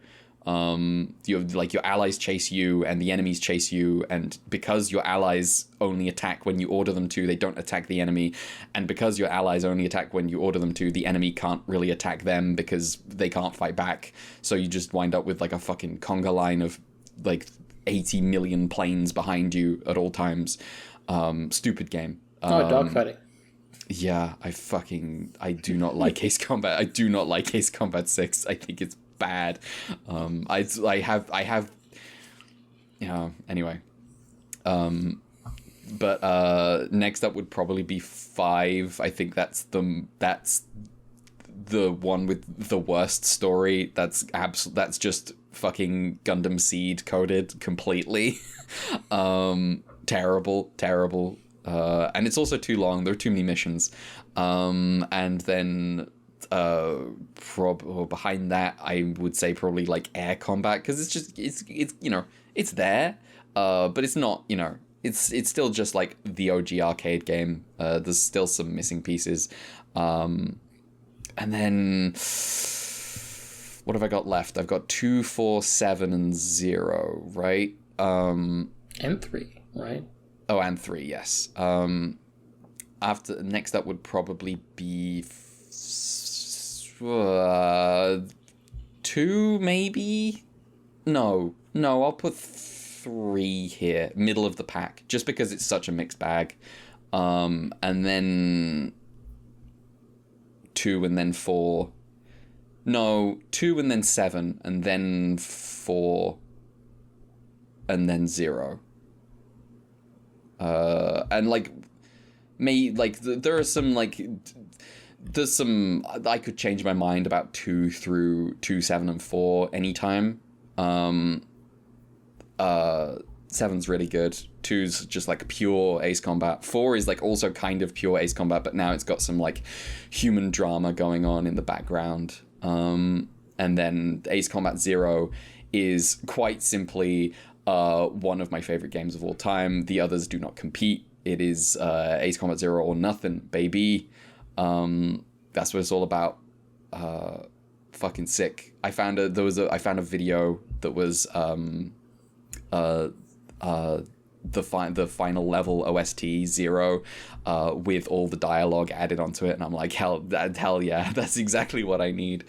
Your allies chase you, and the enemies chase you. And because your allies only attack when you order them to, they don't attack the enemy. And because your allies only attack when you order them to, the enemy can't really attack them because they can't fight back. So you just wind up with like a fucking conga line of like 80 million planes behind you at all times. Stupid game. Dogfighting. Yeah, I do not like Ace Combat. I do not like Ace Combat 6. I think it's bad. I have anyway. But next up would probably be 5. I think that's the one with the worst story. That's just fucking Gundam Seed coded completely. Terrible. And it's also too long. There are too many missions. And then behind that, I would say probably like air combat, because it's there, but it's not, it's still just like the OG arcade game. There's still some missing pieces. And then what have I got left? I've got 2, 4, 7, and 0, right? And 3, right? Oh, and 3, yes. Next up would probably be 2, maybe? No, I'll put 3 here, middle of the pack, just because it's such a mixed bag. And then 2 and then 4. No, 2 and then 7, and then 4, and then 0. And like, there are some like, there's some, I could change my mind about 2 through 2, 7, and 4 anytime. 7's really good. 2's just like pure Ace Combat. 4 is like also kind of pure Ace Combat, but now it's got some like human drama going on in the background. And then Ace Combat 0 is quite simply one of my favorite games of all time. The others do not compete. It is Ace Combat 0 or nothing, baby. That's what it's all about. Fucking sick. I found a video that was the final level OST 0 with all the dialogue added onto it, and I'm like, hell yeah, that's exactly what I need.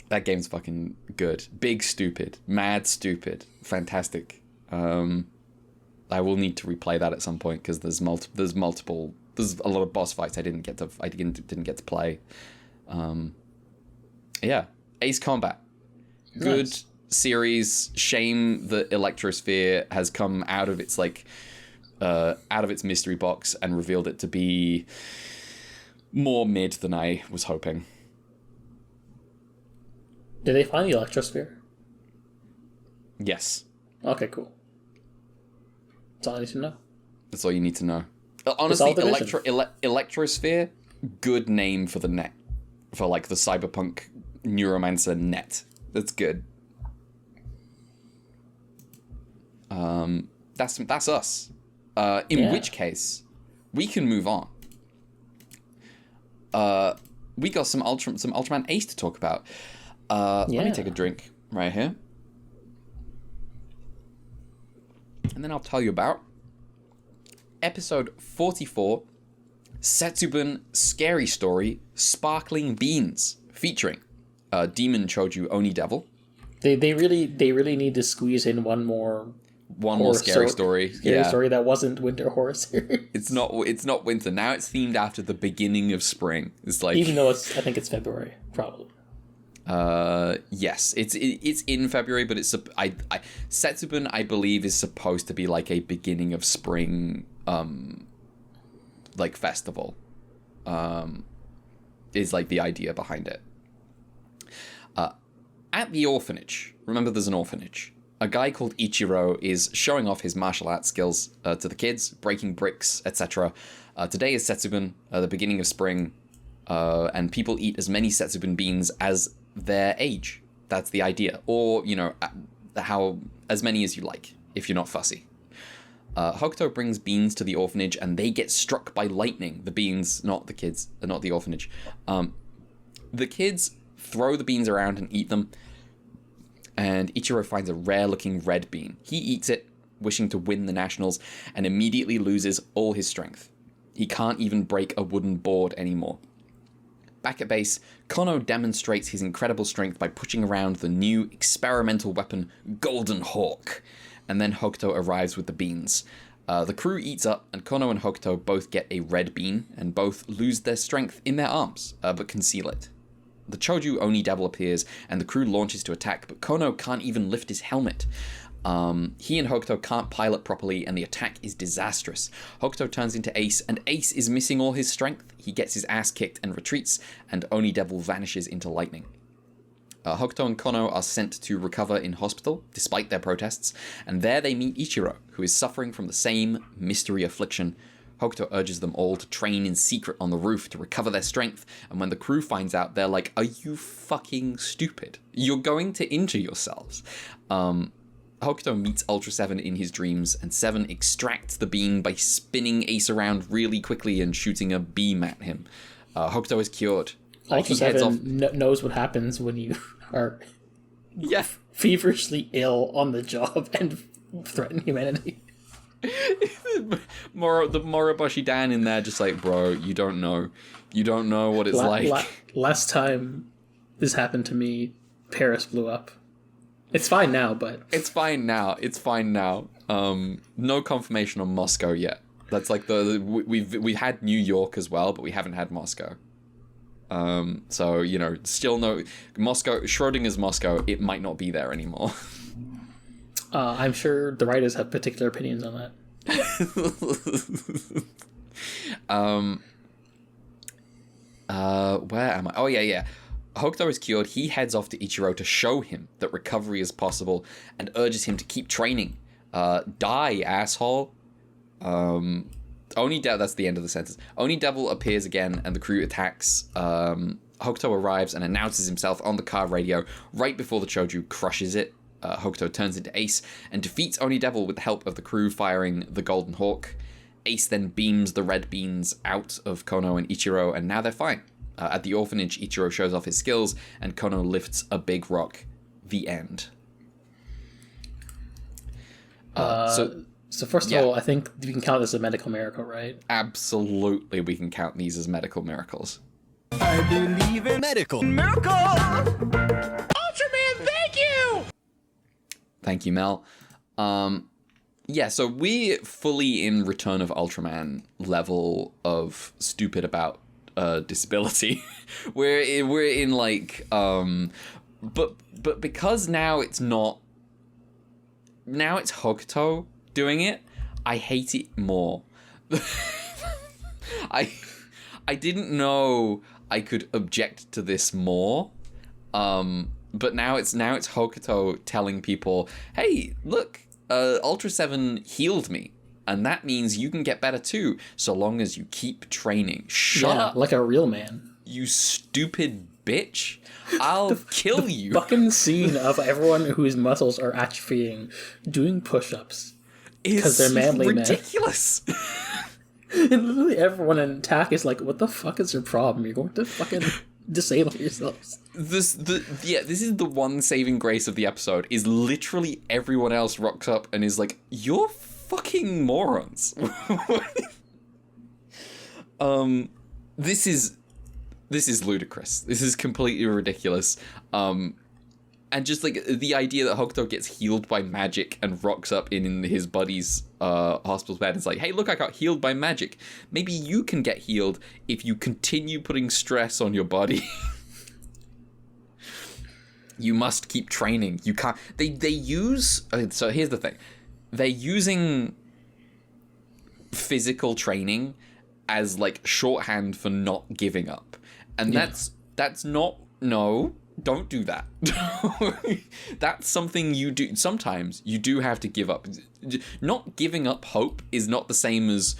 That game's fucking good. Big stupid, mad stupid, fantastic. I will need to replay that at some point, because there's a lot of boss fights I didn't get to play. Yeah, Ace Combat, good. Nice. Series. Shame that Electrosphere has come out of its mystery box and revealed it to be more mid than I was hoping. Did they find the Electrosphere? Yes. Okay, cool. That's all I need to know. That's all you need to know. Honestly, Electrosphere, good name for the net. For like the cyberpunk neuromancer net. That's good. That's us. In which case, we can move on. We got some Ultraman Ace to talk about. Let me take a drink right here, and then I'll tell you about episode 44, Setsubun Scary Story, Sparkling Beans, featuring Demon Choju Oni Devil. They really need to squeeze in one more one more scary story. Scary story that wasn't winter horror series. It's not winter. Now it's themed after the beginning of spring. It's like, even though I think it's February, probably. Yes, it's in Februry, but it's Setsubun, I believe, is supposed to be like a beginning of spring like festival. Is like the idea behind it. At the orphanage, remember there's an orphanage. A guy called Ichiro is showing off his martial arts skills to the kids, breaking bricks, etc. Today is Setsubun, the beginning of spring, and people eat as many Setsubun beans as their age. That's the idea. Or, how as many as you like, if you're not fussy. Hokuto brings beans to the orphanage, and they get struck by lightning. The beans, not the kids, not the orphanage. The kids throw the beans around and eat them, and Ichiro finds a rare-looking red bean. He eats it, wishing to win the nationals, and immediately loses all his strength. He can't even break a wooden board anymore. Back at base, Kono demonstrates his incredible strength by pushing around the new experimental weapon, Golden Hawk, and then Hokuto arrives with the beans. The crew eats up, and Kono and Hokuto both get a red bean, and both lose their strength in their arms, but conceal it. The Choju Oni Devil appears, and the crew launches to attack, but Kono can't even lift his helmet. He and Hokuto can't pilot properly, and the attack is disastrous. Hokuto turns into Ace, and Ace is missing all his strength. He gets his ass kicked and retreats, and Oni Devil vanishes into lightning. Hokuto and Kono are sent to recover in hospital, despite their protests, and there they meet Ichiro, who is suffering from the same mystery affliction. Hokuto urges them all to train in secret on the roof to recover their strength, and when the crew finds out, they're like, are you fucking stupid? You're going to injure yourselves. Hokuto meets Ultra 7 in his dreams, and 7 extracts the bean by spinning Ace around really quickly and shooting a beam at him. Hokuto is cured. Ultra 7 knows what happens when you are feverishly ill on the job and threaten humanity. The Moroboshi Dan in there just like, bro, you don't know what it's like. Last time this happened to me, Paris blew up. It's fine now, but it's fine now. No confirmation on Moscow yet. That's like we've had New York as well, but we haven't had Moscow. So still no Moscow. Schrodinger's Moscow. It might not be there anymore. I'm sure the writers have particular opinions on that. Where am I? Oh, yeah. Hokuto is cured. He heads off to Ichiro to show him that recovery is possible and urges him to keep training. Die, asshole. Oni Devil, that's the end of the sentence. Oni Devil appears again and the crew attacks. Hokuto arrives and announces himself on the car radio right before the Choju crushes it. Hokuto turns into Ace and defeats Oni Devil with the help of the crew firing the Golden Hawk. Ace then beams the red beans out of Kono and Ichiro, and now they're fine. At the orphanage, Ichiro shows off his skills, and Kono lifts a big rock. The end. So first of all, I think we can count this as a medical miracle, right? Absolutely, we can count these as medical miracles. I believe in medical miracle! Ultraman, thank you! Thank you, Mel. So we're fully in Return of Ultraman level of stupid about disability. we're in like but because now it's Hokuto doing it, I hate it more. I didn't know I could object to this more. But now it's Hokuto telling people, hey, look, Ultra 7 healed me, and that means you can get better too, so long as you keep training. Shut up. Like a real man. You stupid bitch. I'll kill you. Fucking scene of everyone whose muscles are atrophying doing push-ups. Because they're manly ridiculous. Men. And literally everyone in attack is like, what the fuck is your problem? You're going to fucking disable yourselves. This is the one saving grace of the episode, is literally everyone else rocks up and is like, you're fucking morons. This is ludicrous. This is completely ridiculous. And just like the idea that Hokuto gets healed by magic and rocks up in his buddy's hospital bed. It's like, hey, look, I got healed by magic. Maybe you can get healed if you continue putting stress on your body. You must keep training. You can't. They use. So here's the thing. They're using physical training as like shorthand for not giving up, and that's not. No, don't do that. That's something you do. Sometimes you do have to give up. Not giving up hope is not the same as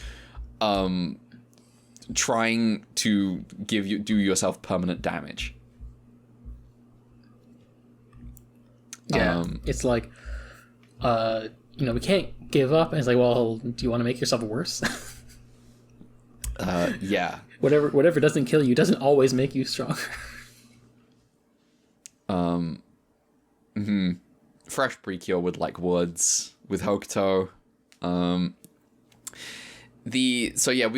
trying to do yourself permanent damage. Yeah, it's like, we can't give up. And it's like, well, do you want to make yourself worse? Yeah. Whatever doesn't kill you doesn't always make you stronger. Fresh Precure with like Woods with Hokuto. We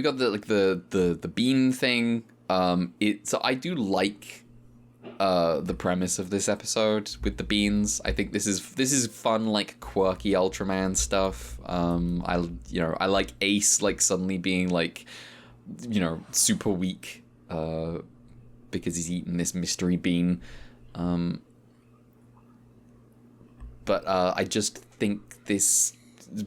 got the bean thing. So I do like the premise of this episode with the beans. I think this is fun, like quirky Ultraman stuff. I like Ace like suddenly being like, super weak because he's eaten this mystery bean. But I just think this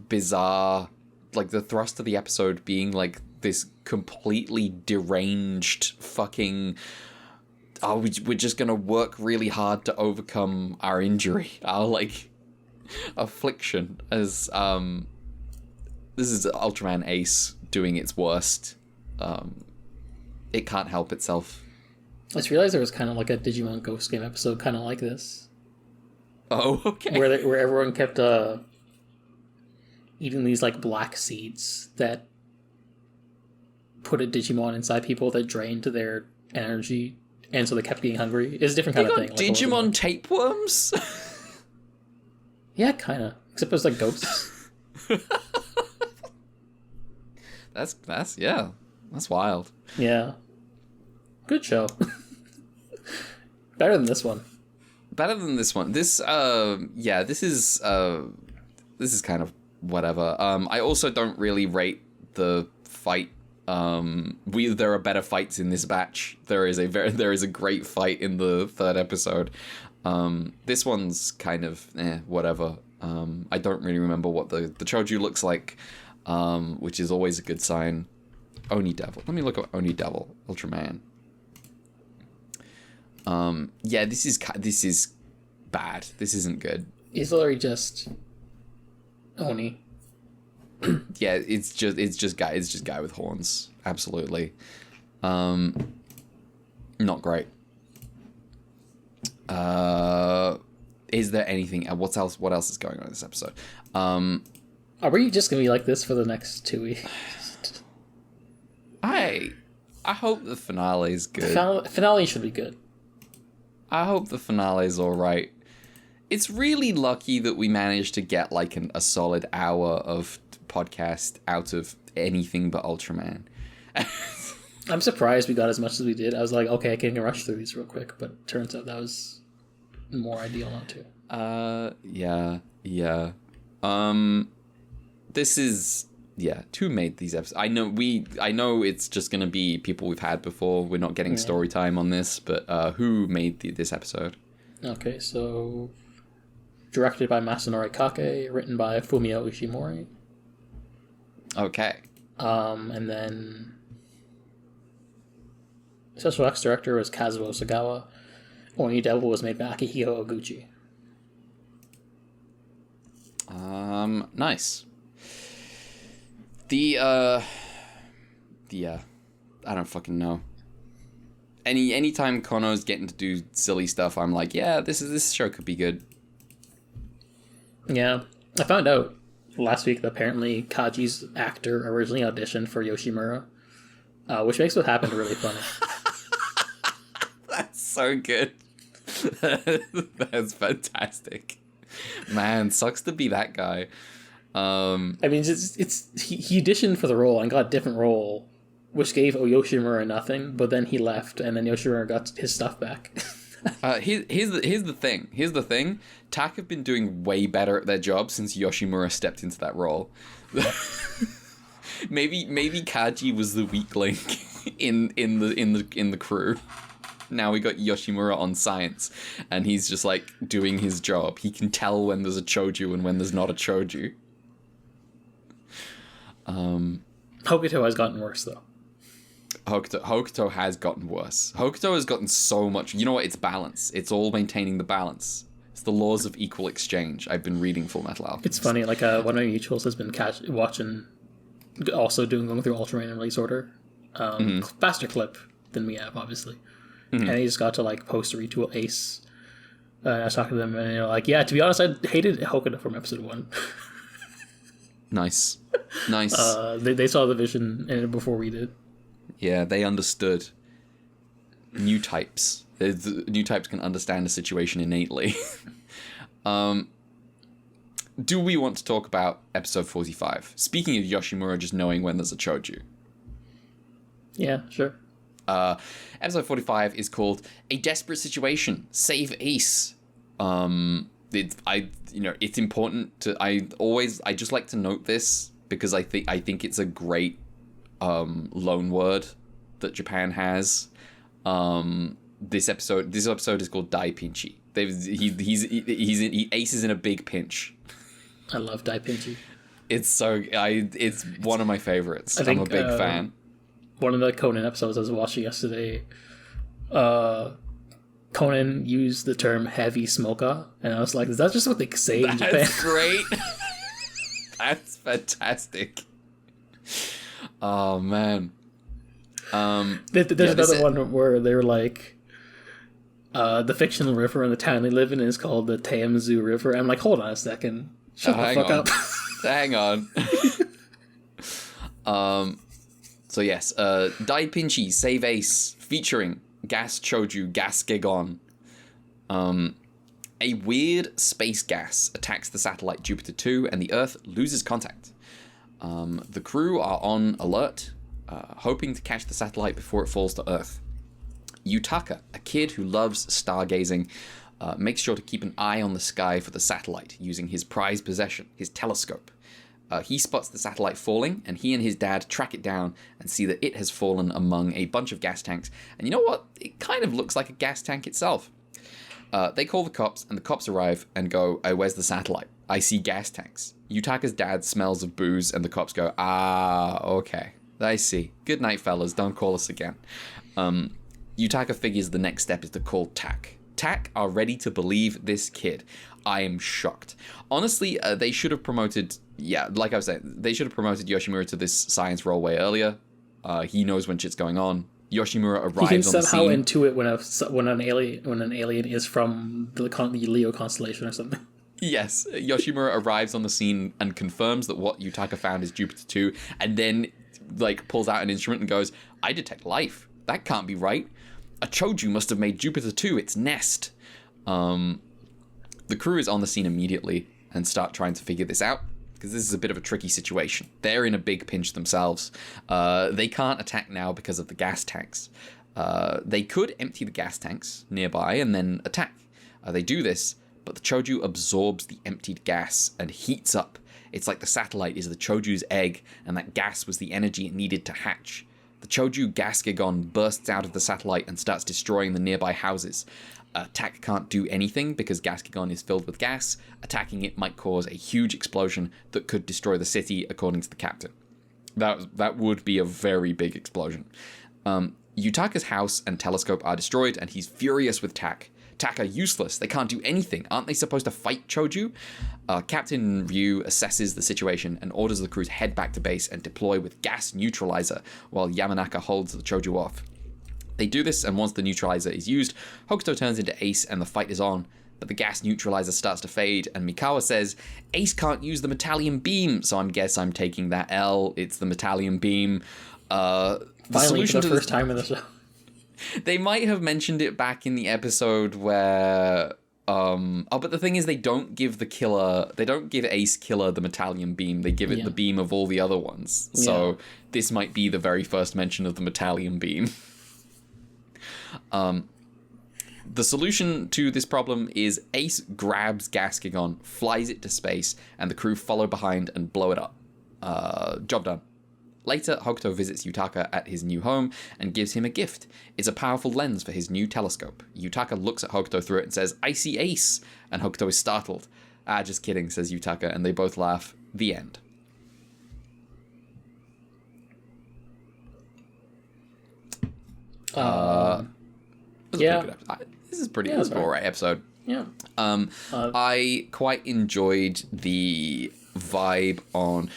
bizarre, like the thrust of the episode being like this completely deranged fucking, we're just gonna work really hard to overcome our injury, our like affliction, as this is Ultraman Ace doing its worst. It can't help itself. I just realized there was kind of like a Digimon Ghost Game episode kind of like this. Oh, okay. Where everyone kept eating these like black seeds that put a Digimon inside people that drained their energy, and so they kept getting hungry. It's a different kind of thing. Like Digimon tapeworms? Yeah, kind of. Except it was like ghosts. That's wild. Yeah. Good show. Better than this one. This is kind of whatever. I also don't really rate the fight. There are better fights in this batch. There is a great fight in the third episode. This one's kind of whatever. I don't really remember what the Choju looks like, which is always a good sign. Oni Devil. Let me look at Oni Devil Ultraman. This is bad. This isn't good. He's literally just Oni. Yeah, it's just guy with horns. Absolutely. Not great. Is there anything? What else is going on in this episode? Are we just gonna be like this for the next 2 weeks? I hope the finale is good. Finale should be good. I hope the finale is all right. It's really lucky that we managed to get like a solid hour of podcast out of anything but Ultraman. I'm surprised we got as much as we did. I was like, okay, I can rush through these real quick, but turns out that was more ideal not to. Yeah. This is who made these episodes? I know it's just gonna be people we've had before. We're not getting story time on this, but who made this episode? Okay, so directed by Masanori Kake, written by Fumio Ishimori. Okay. And then special effects director was Kazuo Sagawa. Oni Devil was made by Akihiro Oguchi. Nice. I don't fucking know. Anytime Kono's getting to do silly stuff, I'm like, yeah, this show could be good. Yeah, I found out last week that apparently Kaji's actor originally auditioned for Yoshimura, which makes what happened really funny. That's so good. That's fantastic. Man, sucks to be that guy. I mean, he auditioned for the role and got a different role, which gave Yoshimura nothing, but then he left, and then Yoshimura got his stuff back. Here's the thing. Here's the thing. TAC have been doing way better at their job since Yoshimura stepped into that role. maybe Kaji was the weak link in the crew. Now we got Yoshimura on science, and he's just like doing his job. He can tell when there's a choju and when there's not a choju. Hokuto has gotten worse though. Hokuto has gotten worse. Hokuto has gotten so much. You know what? It's balance. It's all maintaining the balance. It's the laws of equal exchange. I've been reading Full Metal Alchemist. It's funny. Like one of my mutuals has been watching, also going through Ultraman in release order, faster clip than we have, obviously. And he just got to like post-retool Ace. I was talking to them, and they're like, "Yeah, to be honest, I hated Hokuto from episode 1." Nice. They saw the vision in it before we did. Yeah, they understood. New types. New types can understand a situation innately. Do we want to talk about episode 45? Speaking of Yoshimura just knowing when there's a choju. Yeah, sure. Episode 45 is called A Desperate Situation. Save Ace. It's important to I just like to note this because I think it's a great loan word that Japan has. This episode is called Dai Pinchi. Ace is in a big pinch. I love Dai Pinchi. It's one of my favorites. I'm a big fan. One of the Conan episodes I was watching yesterday, Conan used the term heavy smoker, and I was like, is that just what they say in Japan? That's great. That's fantastic. Oh, man. There's another one where they were like, the fictional river in the town they live in is called the Taemzu River. I'm like, hold on a second. Shut the fuck up. Hang on. So yes, Dai Pinchi Save Ace featuring Gas Choju Gas Gigon. A weird space gas attacks the satellite Jupiter 2 and the Earth loses contact. The crew are on alert, hoping to catch the satellite before it falls to Earth. Yutaka, a kid who loves stargazing, makes sure to keep an eye on the sky for the satellite using his prized possession, his telescope. He spots the satellite falling, and he and his dad track it down and see that it has fallen among a bunch of gas tanks. And you know what? It kind of looks like a gas tank itself. They call the cops, and the cops arrive and go, "Hey, where's the satellite? I see gas tanks." Yutaka's dad smells of booze, and the cops go, "Ah, okay. I see. Good night, fellas. Don't call us again." Yutaka figures the next step is to call TAC. TAC are ready to believe this kid. I am shocked. Honestly, they should have promoted... Yeah, like I was saying, they should have promoted Yoshimura to this science role way earlier. He knows when shit's going on. Yoshimura arrives on the scene. He can somehow intuit when an alien is from the Leo constellation or something. Yes, Yoshimura arrives on the scene and confirms that what Yutaka found is Jupiter 2, and then pulls out an instrument and goes, "I detect life. That can't be right. A choju must have made Jupiter 2 its nest." The crew is on the scene immediately and start trying to figure this out, because this is a bit of a tricky situation. They're in a big pinch themselves. They can't attack now because of the gas tanks. They could empty the gas tanks nearby and then attack. They do this, but the choju absorbs the emptied gas and heats up. It's like the satellite is the choju's egg, and that gas was the energy it needed to hatch. The choju gas gigon bursts out of the satellite and starts destroying the nearby houses. TAC can't do anything because gas gigon is filled with gas. Attacking it might cause a huge explosion that could destroy the city, according to the captain. That would be a very big explosion. Yutaka's house and telescope are destroyed, and he's furious with TAC. TAC are useless. They can't do anything. Aren't they supposed to fight choju? Captain Ryu assesses the situation and orders the crew to head back to base and deploy with gas neutralizer while Yamanaka holds the choju off. They do this, and once the neutralizer is used, Hokuto turns into Ace and the fight is on, but the gas neutralizer starts to fade, and Mikawa says, "Ace can't use the metallium beam," so I'm taking that L. It's the metallium beam. Finally, for the first time in the show. They might have mentioned it back in the episode where... but the thing is, they don't give Ace Killer the metallium beam. They give it the beam of all the other ones. So this might be the very first mention of the metallium beam. The solution to this problem is Ace grabs Gas Gigon, flies it to space, and the crew follow behind and blow it up. Job done. Later, Hokuto visits Yutaka at his new home and gives him a gift. It's a powerful lens for his new telescope. Yutaka looks at Hokuto through it and says, "I see Ace," and Hokuto is startled. "Ah, just kidding," says Yutaka, and they both laugh. The end. This is pretty. This is an alright episode. Yeah. I quite enjoyed the vibe on.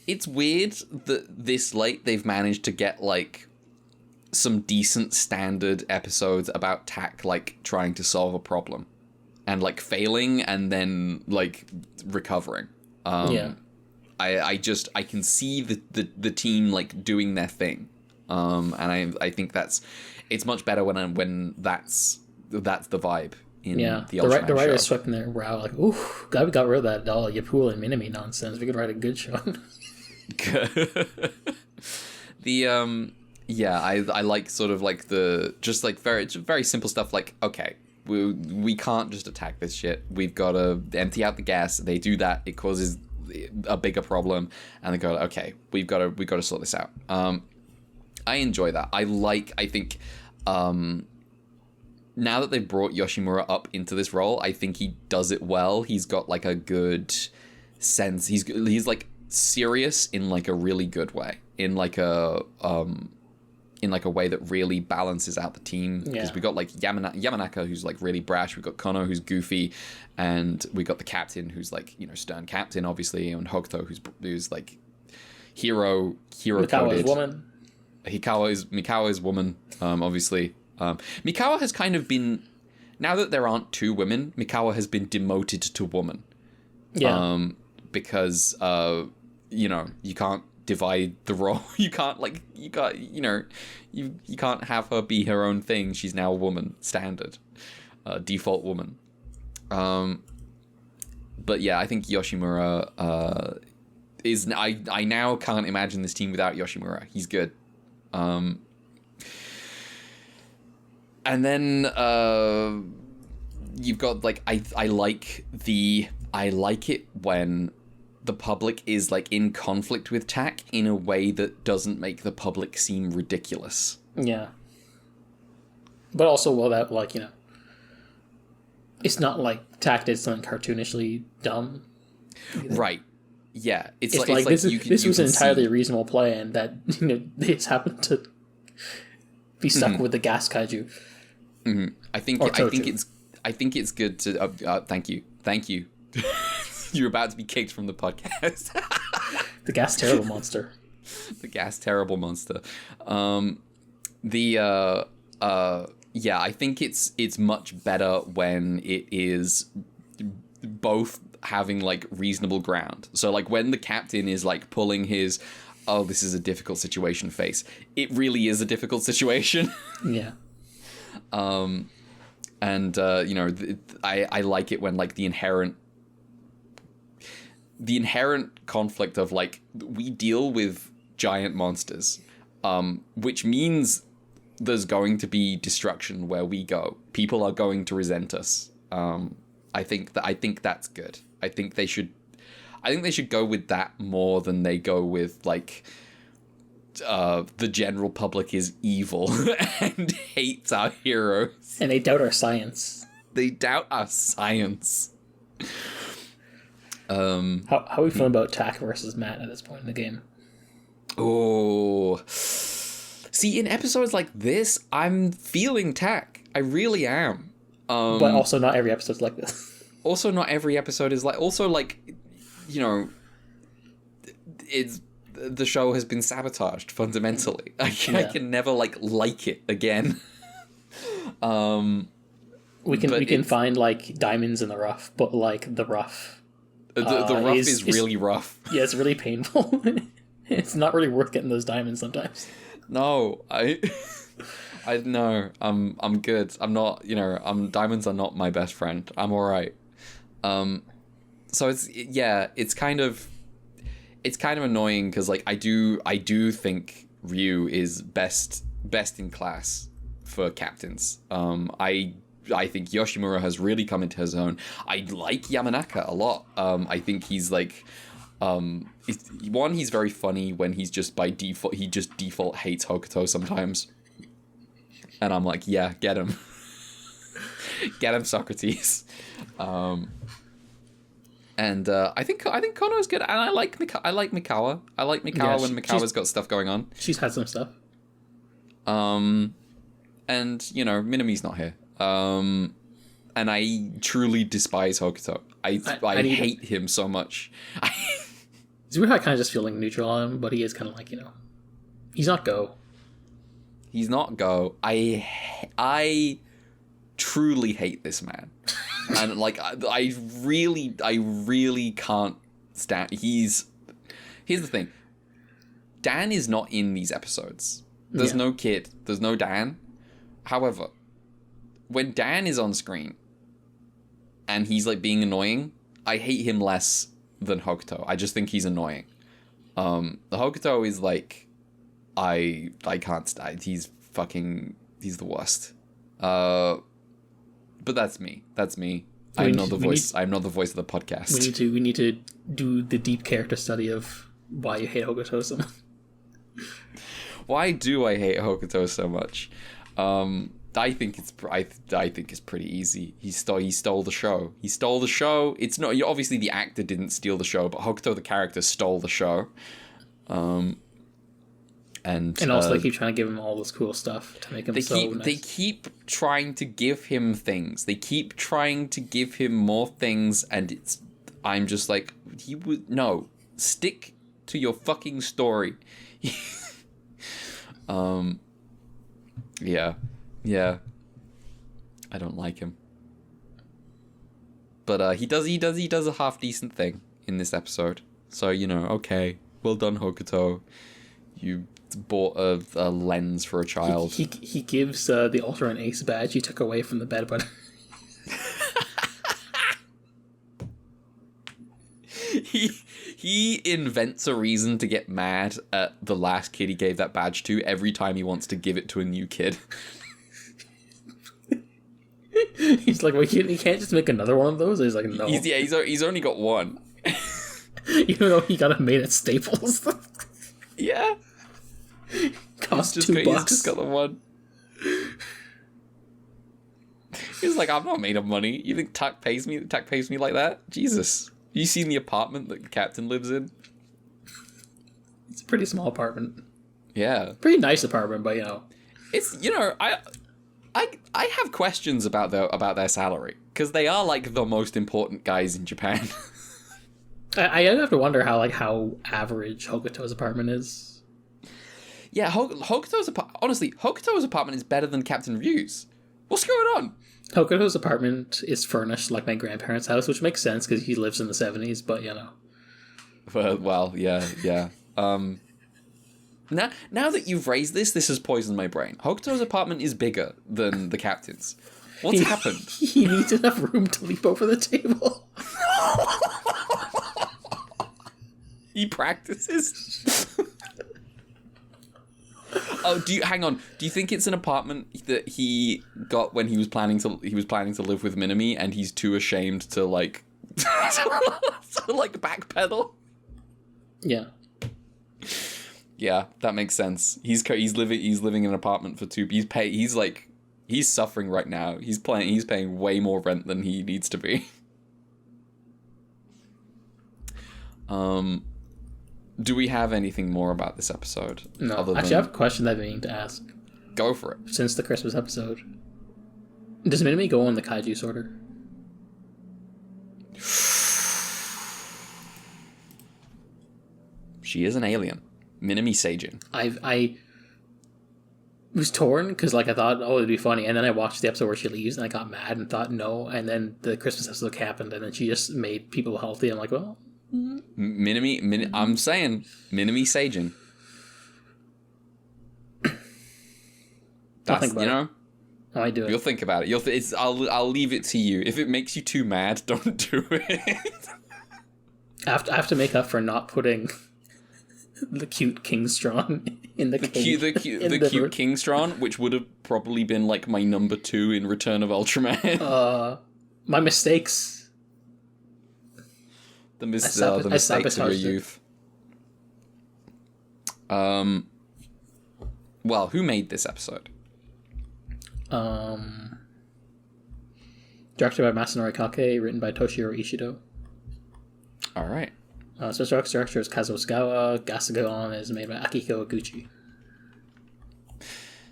It's weird that this late they've managed to get like some decent standard episodes about Tak like trying to solve a problem and like failing and then like recovering. I can see the team like doing their thing. And I think it's much better when that's the vibe in the Ultraman the writer's show. swept in their brow like, ooh, glad we got rid of that Yapul and Minami nonsense. We could write a good show. I like sort of like the just like very simple stuff like, okay, we can't just attack this shit. We've got to empty out the gas. They do that, it causes a bigger problem, and they go, okay, we've got to sort this out. I enjoy that. I think now that they've brought Yoshimura up into this role, I think he does it well. He's got like a good sense. He's like serious in like a really good way, in like a way that really balances out the team. Because we got like Yamanaka, who's like really brash. We've got Kono, who's goofy, and we got the captain, who's like, you know, stern captain, obviously, and Hokuto, who's like hero coded. Woman. Mikawa is woman, obviously. Mikawa has kind of been, now that there aren't two women, Mikawa has been demoted to woman. Yeah. Because you know, you can't divide the role. You can't you can't have her be her own thing. She's now a woman, standard, default woman. But yeah, I think Yoshimura is. I now can't imagine this team without Yoshimura. He's good. And then you've got like I like it when the public is like in conflict with Tak in a way that doesn't make the public seem ridiculous. Yeah. But also, well, that like, you know, it's not like Tak did something cartoonishly dumb. Right. Yeah. It's like like this was an entirely reasonable play, and that, you know, they just happened to be stuck with the gas kaiju. Mm-hmm. I think it's good to thank you. You're about to be kicked from the podcast. The gas terrible monster. The gas terrible monster. I think it's much better when it is both having like reasonable ground. So like when the captain is like pulling his, oh, this is a difficult situation face, it really is a difficult situation. Yeah. You know, I like it when like the inherent conflict of like, we deal with giant monsters, which means there's going to be destruction where we go. People are going to resent us. I think that's good. I think they should go with that more than they go with like the general public is evil and hates our heroes. And they doubt our science. How are we feeling about Tak versus Matt at this point in the game? Oh, see, in episodes like this, I'm feeling Tak. I really am. But also, not every episode's like this. Also, not every episode is like. Also, like, you know, the show has been sabotaged fundamentally. I can never like it again. We can find like diamonds in the rough, but like the rough. The rough is really rough. Yeah, it's really painful. It's not really worth getting those diamonds sometimes. No, I know. I'm good. I'm not. You know, diamonds are not my best friend. I'm all right. So it's kind of annoying because like I do think Ryu is best in class for captains. I think Yoshimura has really come into his own. I like Yamanaka a lot. I think he's like, he's very funny when he's just by default, he just default hates Hokuto sometimes. And I'm like, yeah, get him. Get him, Socrates. And I think Kono's good, and I like Mikawa. I like Mikawa when Mikawa's got stuff going on. She's had some stuff. And Minami's not here. And I truly despise Hokuto. I hate him so much. It's weird how I kind of just feel like neutral on him, but he is kind of like, he's not Go. He's not Go. I truly hate this man. And like I really can't stand. Here's the thing. Dan is not in these episodes. There's no Kid. There's no Dan. However, when Dan is on screen and he's like being annoying, I hate him less than Hokuto. I just think he's annoying. The Hokuto is like, I can't stand. He's the worst. But that's me. I'm not the voice of the podcast. We need to do the deep character study of why you hate Hokuto so much. Why do I hate Hokuto so much? I think it's pretty easy. He stole the show. It's not, obviously the actor didn't steal the show, but Hokuto the character stole the show. And also they keep trying to give him all this cool stuff to make him nice. They keep trying to give him things. They keep trying to give him more things, and I'm just like, stick to your fucking story. Yeah. I don't like him. But he does a half decent thing in this episode. So, okay, well done, Hokuto. You bought a lens for a child. He gives the Ultraman Ace badge he took away from the bed, but he invents a reason to get mad at the last kid he gave that badge to every time he wants to give it to a new kid. He's like, well, he can't just make another one of those. He's like, no. He's only got one. Even though he got it made at Staples. Yeah. Cost $2. He's just got the one. He's like, I'm not made of money. You think Tuck pays me like that? Jesus. You seen the apartment that the captain lives in? It's a pretty small apartment. Yeah. Pretty nice apartment, but it's I have questions about their salary, because they are like the most important guys in Japan. I have to wonder how average Hokuto's apartment is. Yeah, Hokuto's apartment is better than Captain Ryu's. What's going on? Hokuto's apartment is furnished like my grandparents' house, which makes sense because he lives in the 70s, but Well, yeah. Now that you've raised this has poisoned my brain. Hokuto's apartment is bigger than the captain's. What's happened? He needs enough room to leap over the table. He practices. Hang on. Do you think it's an apartment that he got when he was planning to live with Minami, and he's too ashamed to backpedal? Yeah. Yeah, that makes sense. He's living in an apartment for two. He's suffering right now. He's paying way more rent than he needs to be. Do we have anything more about this episode? No. Actually, I have a question that I've been meaning to ask. Go for it. Since the Christmas episode, does Minami go on the kaiju sorter? She is an alien. Minami Seijin. I was torn because I thought, it'd be funny, and then I watched the episode where she leaves, and I got mad and thought no, and then the Christmas episode happened, and then she just made people healthy. I'm like, well. I'm saying Minami Seijin. I'll think about it. I might do it. You'll think about it. I'll leave it to you. If it makes you too mad, don't do it. I have to make up for not putting the cute King Strong in the cute Kingstron, which would have probably been like my number 2 in Return of Ultraman. My mistakes. The mistakes of your youth. Well, who made this episode? Directed by Masanori Kake, written by Toshiro Ishido. All right. Special effects director is Kazuo Sagawa. Gasagon is made by Akiko Iguchi.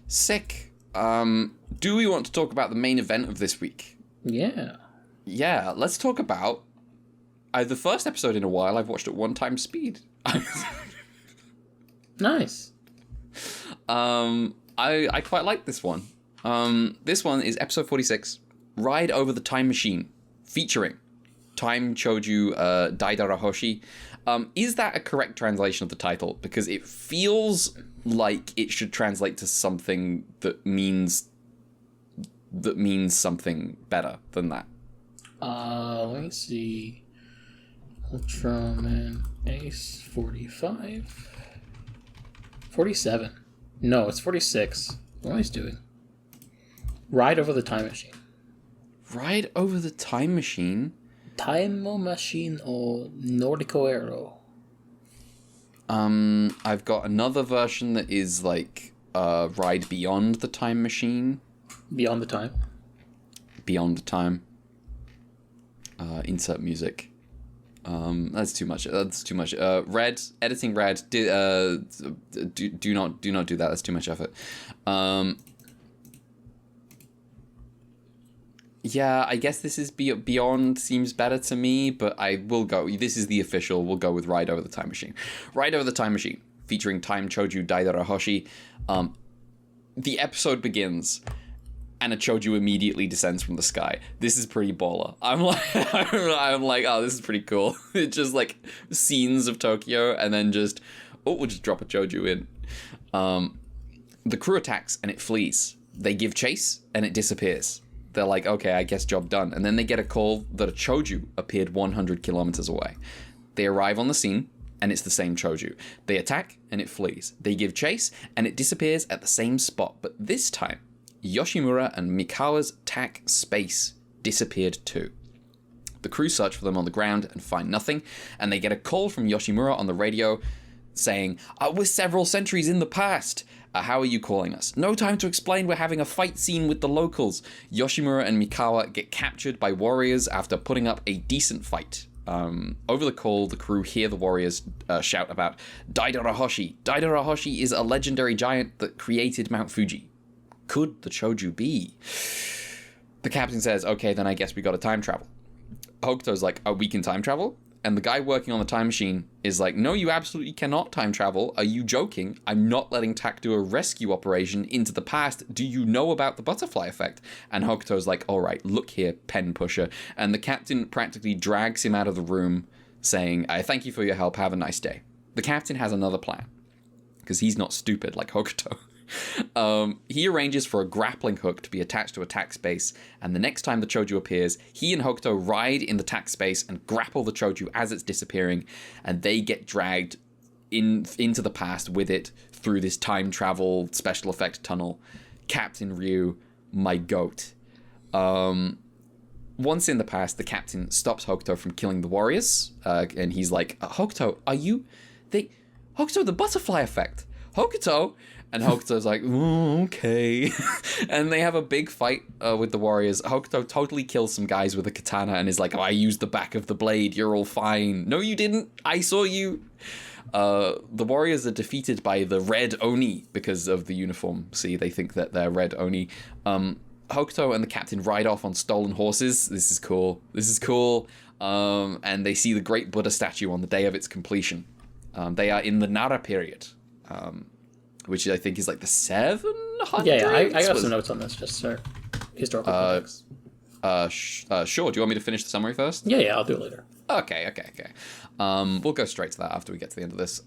Sick. Do we want to talk about the main event of this week? Yeah. Yeah, let's talk about the first episode in a while I've watched at 1x speed. Nice. I quite like this one. This one is episode 46, Ride Over the Time Machine, featuring Time Choju Daidara Hoshi. Is that a correct translation of the title? Because it feels like it should translate to something that means something better than that. Let me see. Ultraman Ace 45. 47. No, it's 46. What am I doing? Ride Over the Time Machine. Ride Over the Time Machine? Taimo Machine o Nordico Aero. I've got another version that is like Ride Beyond the Time Machine. Beyond the Time. Beyond the Time. Insert music. That's too much. Red, editing red. Do not do that. That's too much effort. Yeah, I guess this is Beyond seems better to me, but I will go. This is the official. We'll go with Ride Over the Time Machine. Ride Over the Time Machine, featuring Time Choju Daidara Hoshi. The episode begins, and a Choju immediately descends from the sky. This is pretty baller. I'm like, oh, this is pretty cool. It's just like scenes of Tokyo, and then we'll just drop a Choju in. The crew attacks, and it flees. They give chase, and it disappears. They're like, okay, I guess job done. And then they get a call that a Choju appeared 100 kilometers away. They arrive on the scene, and it's the same Choju. They attack, and it flees. They give chase, and it disappears at the same spot. But this time, Yoshimura and Mikawa's TAC space disappeared too. The crew search for them on the ground and find nothing, and they get a call from Yoshimura on the radio saying, we're several centuries in the past. How are you calling us? No time to explain, we're having a fight scene with the locals. Yoshimura and Mikawa get captured by warriors after putting up a decent fight. Over the call, the crew hear the warriors shout about Daidara Hoshi. Daidara Hoshi is a legendary giant that created Mount Fuji. Could the Choju be? The captain says, okay, then I guess we gotta time travel. Hokuto's like, we can time travel? And the guy working on the time machine is like, no, you absolutely cannot time travel. Are you joking? I'm not letting Tak do a rescue operation into the past. Do you know about the butterfly effect? And Hokuto's like, all right, look here, pen pusher. And the captain practically drags him out of the room saying, I thank you for your help. Have a nice day. The captain has another plan because he's not stupid like Hokuto. He arranges for a grappling hook to be attached to a TAC space, and the next time the Choju appears, he and Hokuto ride in the TAC space and grapple the Choju as it's disappearing, and they get dragged into the past with it through this time travel special effect tunnel. Captain Ryu, my goat. Once in the past, the captain stops Hokuto from killing the warriors, and he's like, Hokuto, Hokuto, the butterfly effect. Hokuto! And Hokuto's like, okay. And they have a big fight with the warriors. Hokuto totally kills some guys with a katana and is like, I used the back of the blade. You're all fine. No, you didn't. I saw you. The warriors are defeated by the red Oni because of the uniform. See, they think that they're red Oni. Hokuto and the captain ride off on stolen horses. This is cool. And they see the great Buddha statue on the day of its completion. They are in the Nara period. Which I think is like the 700s? Yeah, I got some notes on this, just for historical context. Sure. Do you want me to finish the summary first? Yeah, I'll do it later. Okay. We'll go straight to that after we get to the end of this.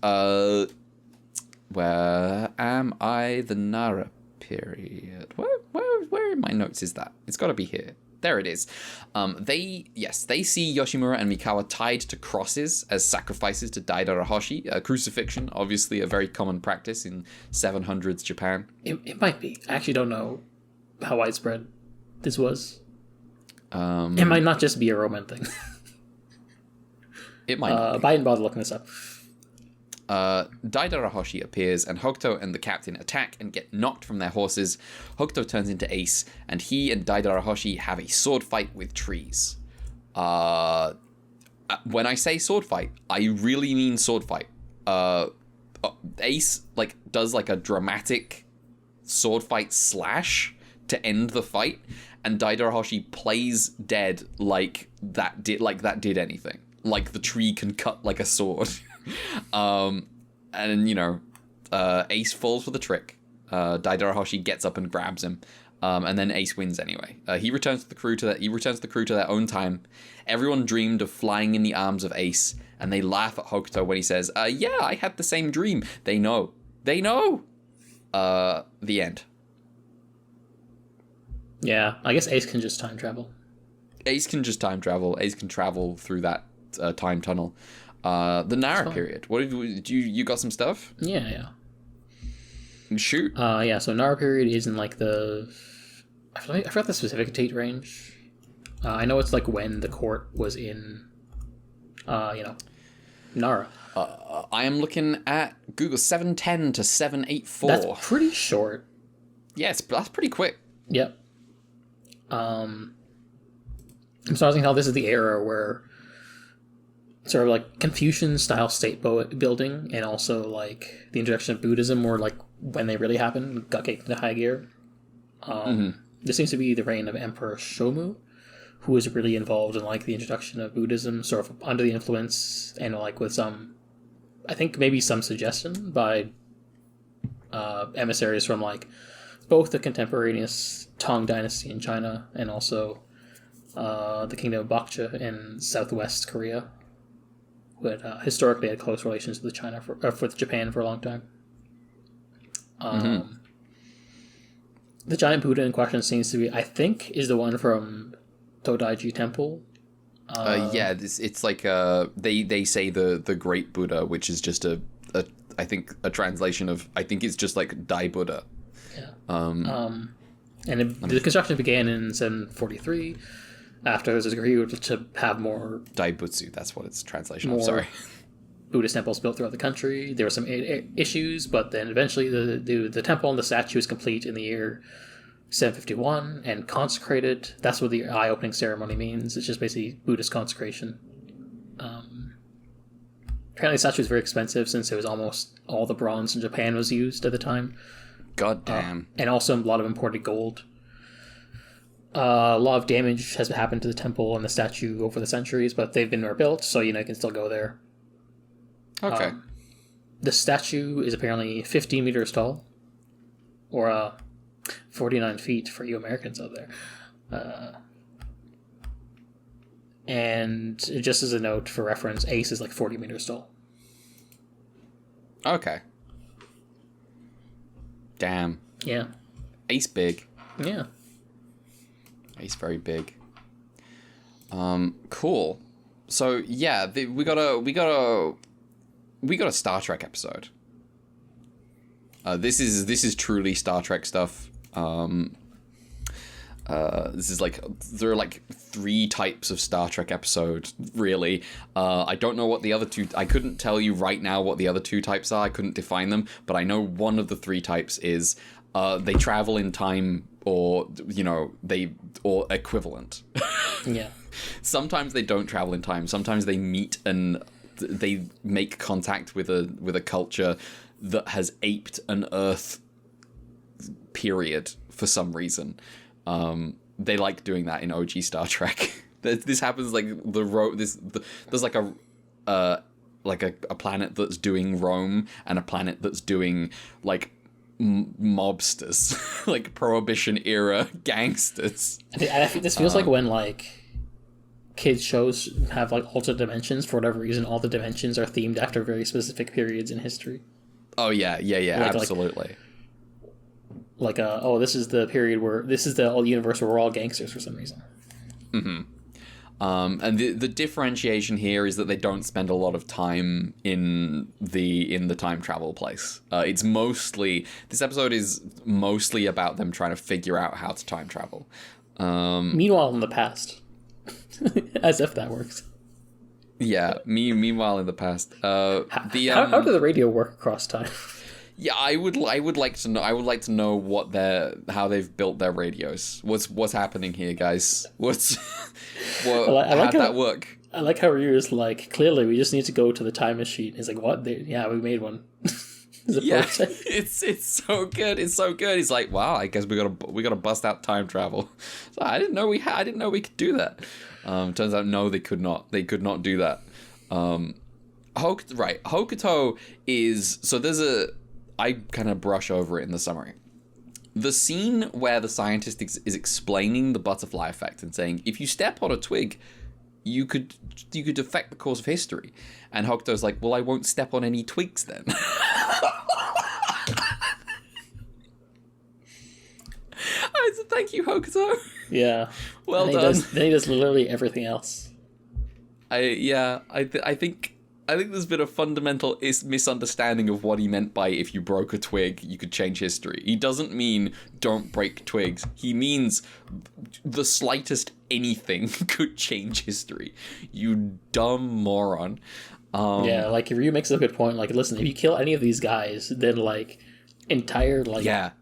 Where am I? The Nara period. Where in my notes is that? It's got to be here. There it is. They see Yoshimura and Mikawa tied to crosses as sacrifices to Daidara Hoshi. Crucifixion, obviously a very common practice in 700s Japan. It might be. I actually don't know how widespread this was. It might not just be a Roman thing. It might not be. But I didn't bother looking this up. Daidara Hoshi appears, and Hokuto and the captain attack and get knocked from their horses. Hokuto turns into Ace, and he and Daidara Hoshi have a sword fight with trees. When I say sword fight, I really mean sword fight. Ace does a dramatic sword fight slash to end the fight, and Daidara Hoshi plays dead like that did anything. Like the tree can cut like a sword. Ace falls for the trick. Daidara Hoshi gets up and grabs him, and then Ace wins anyway. He returns the crew to their own time. Everyone dreamed of flying in the arms of Ace, and they laugh at Hokuto when he says, "Yeah, I had the same dream." They know. The end. Yeah, I guess Ace can just time travel. Ace can travel through that time tunnel. The Nara period. What did you got some stuff? Yeah. Shoot. So Nara period is in I forgot the specific date range. I know it's when the court was in, Nara. I am looking at Google 710 to 784. That's pretty short. Yes, that's pretty quick. Yep. I'm starting how this is the era where sort of Confucian-style state building and also the introduction of Buddhism were when they really happened, got kicked into high gear. This seems to be the reign of Emperor Shomu, who was really involved in the introduction of Buddhism, sort of under the influence and with some, I think maybe some suggestion by emissaries from both the contemporaneous Tang Dynasty in China and also the Kingdom of Baekje in southwest Korea, who had historically had close relations with with Japan for a long time. The giant Buddha in question seems to be, I think, is the one from Todaiji Temple. It's they say the Great Buddha, which is just a translation of, I think it's just Dai Buddha. Yeah. The construction began in 743 after it was agreed to have more Daibutsu, that's what its translation of. Sorry. Buddhist temples built throughout the country. There were some issues, but then eventually the temple and the statue is complete in the year 751 and consecrated. That's what the eye-opening ceremony means. It's just basically Buddhist consecration. Apparently the statue was very expensive since it was almost all the bronze in Japan was used at the time. God damn. And also a lot of imported gold. A lot of damage has happened to the temple and the statue over the centuries, but they've been rebuilt, so you can still go there. Okay. The statue is apparently 15 meters tall, or 49 feet for you Americans out there. And just as a note for reference, Ace is 40 meters tall. Okay. Damn. Yeah. Ace big. Yeah. Ace very big. Cool. So yeah, we got a Star Trek episode. This is truly Star Trek stuff. This is there are 3 types of Star Trek episode, really. I don't know what the other 2, I couldn't tell you right now what the other 2 types are. I couldn't define them, but I know one of the 3 types is they travel in time, or or equivalent. Yeah. Sometimes they don't travel in time. Sometimes they meet and they make contact with a culture that has aped an Earth period for some reason. They like doing that in OG Star Trek. This happens there's a planet that's doing Rome and a planet that's doing mobsters, Prohibition era gangsters. I think this feels like when kids shows have alternate dimensions. For whatever reason, all the dimensions are themed after very specific periods in history. Oh yeah, absolutely. This is the period where this is the universe where we're all gangsters for some reason. And the differentiation here is that they don't spend a lot of time in the time travel place. This episode is mostly about them trying to figure out how to time travel. Meanwhile, in the past, as if that works. Yeah, meanwhile in the past. How does the radio work across time? Yeah, I would like to know. I would like to know how they've built their radios. What's happening here, guys? How'd that work? I like how Ryu is like, clearly we just need to go to the time machine. He's like, what? Yeah, we made one. It's so good. It's so good. He's like, wow, I guess we gotta bust out time travel. So I didn't know we could do that. Turns out no, they could not. They could not do that. Hokuto is I kind of brush over it in the summary. The scene where the scientist is explaining the butterfly effect and saying, if you step on a twig, you could affect the course of history. And Hokuto's like, well, I won't step on any twigs then. I said, thank you, Hokuto. Yeah. Well done. Then he does literally everything else. I think there's been a fundamental misunderstanding of what he meant by if you broke a twig, you could change history. He doesn't mean don't break twigs. He means the slightest anything could change history. You dumb moron. Yeah, like Ryu makes a good point. Like, listen, if you kill any of these guys, then like entire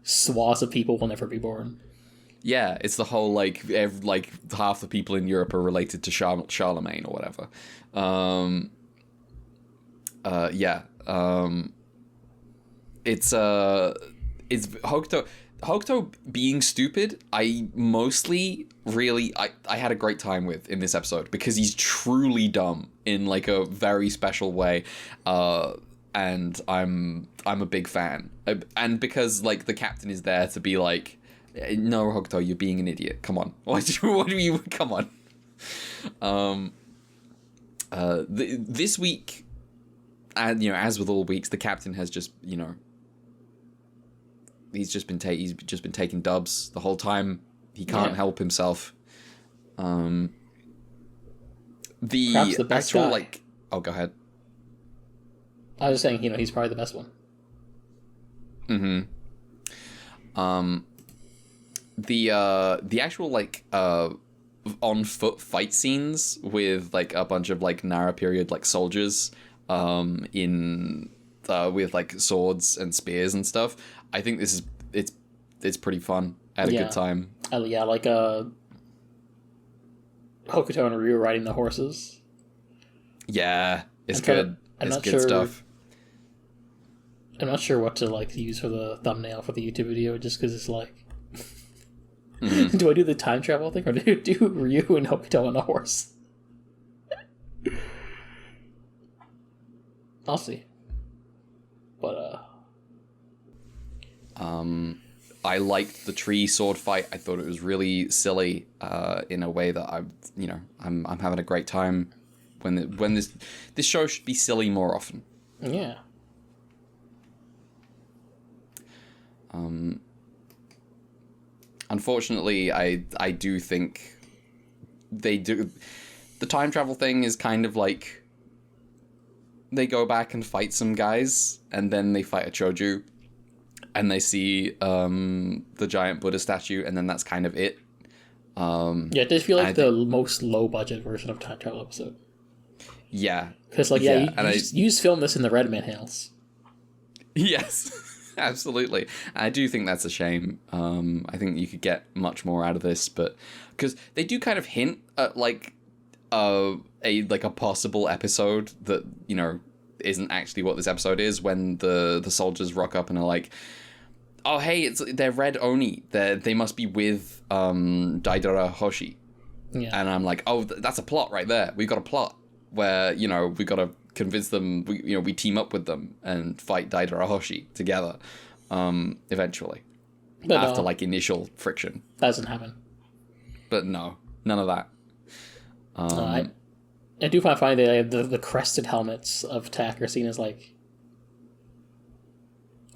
swaths of people will never be born. Yeah, it's the whole like half the people in Europe are related to Charlemagne or whatever. It's Hokuto being stupid. I had a great time with in this episode because he's truly dumb in like a very special way, and I'm a big fan, and because like the captain is there to be like, no, Hokuto, you're being an idiot. Come on, what do you? Come on. This week. And as with all weeks, the captain has just he's just been taking dubs the whole time. He can't help himself. The best actual guy. Oh, go ahead. I was just saying, he's probably the best one. The actual on foot fight scenes with like a bunch of like Nara period like soldiers. With like swords and spears and stuff. I think it's pretty fun. I had a good time. Like Hokuto and Ryu riding the horses. Yeah, it's good. It's good stuff. I'm not sure what to like use for the thumbnail for the YouTube video, just because it's like, do I do the time travel thing or do Ryu and Hokuto on a horse? I'll see. But I liked the tree sword fight. I thought it was really silly in a way that I'm having a great time when this show should be silly more often. Yeah. Unfortunately, I do think they do. The time travel thing is kind of like they go back and fight some guys, and then they fight a Choju, and they see the giant Buddha statue, and then that's kind of it. It does feel like the most low budget version of time travel episode. Yeah, because you just film this in the Redman Hills. Yes, absolutely. I do think that's a shame. I think you could get much more out of this, but because they do kind of hint at like a possible episode that isn't actually what this episode is, when the soldiers rock up and are like, oh hey, they're red Oni, they must be with Daidara Hoshi. And I'm like, oh, that's a plot right there. We've got a plot where we got to convince them, we team up with them and fight Daidara Hoshi together eventually, but after like initial friction. That doesn't happen. But no, none of that. I do find funny that the crested helmets of Tack are seen as like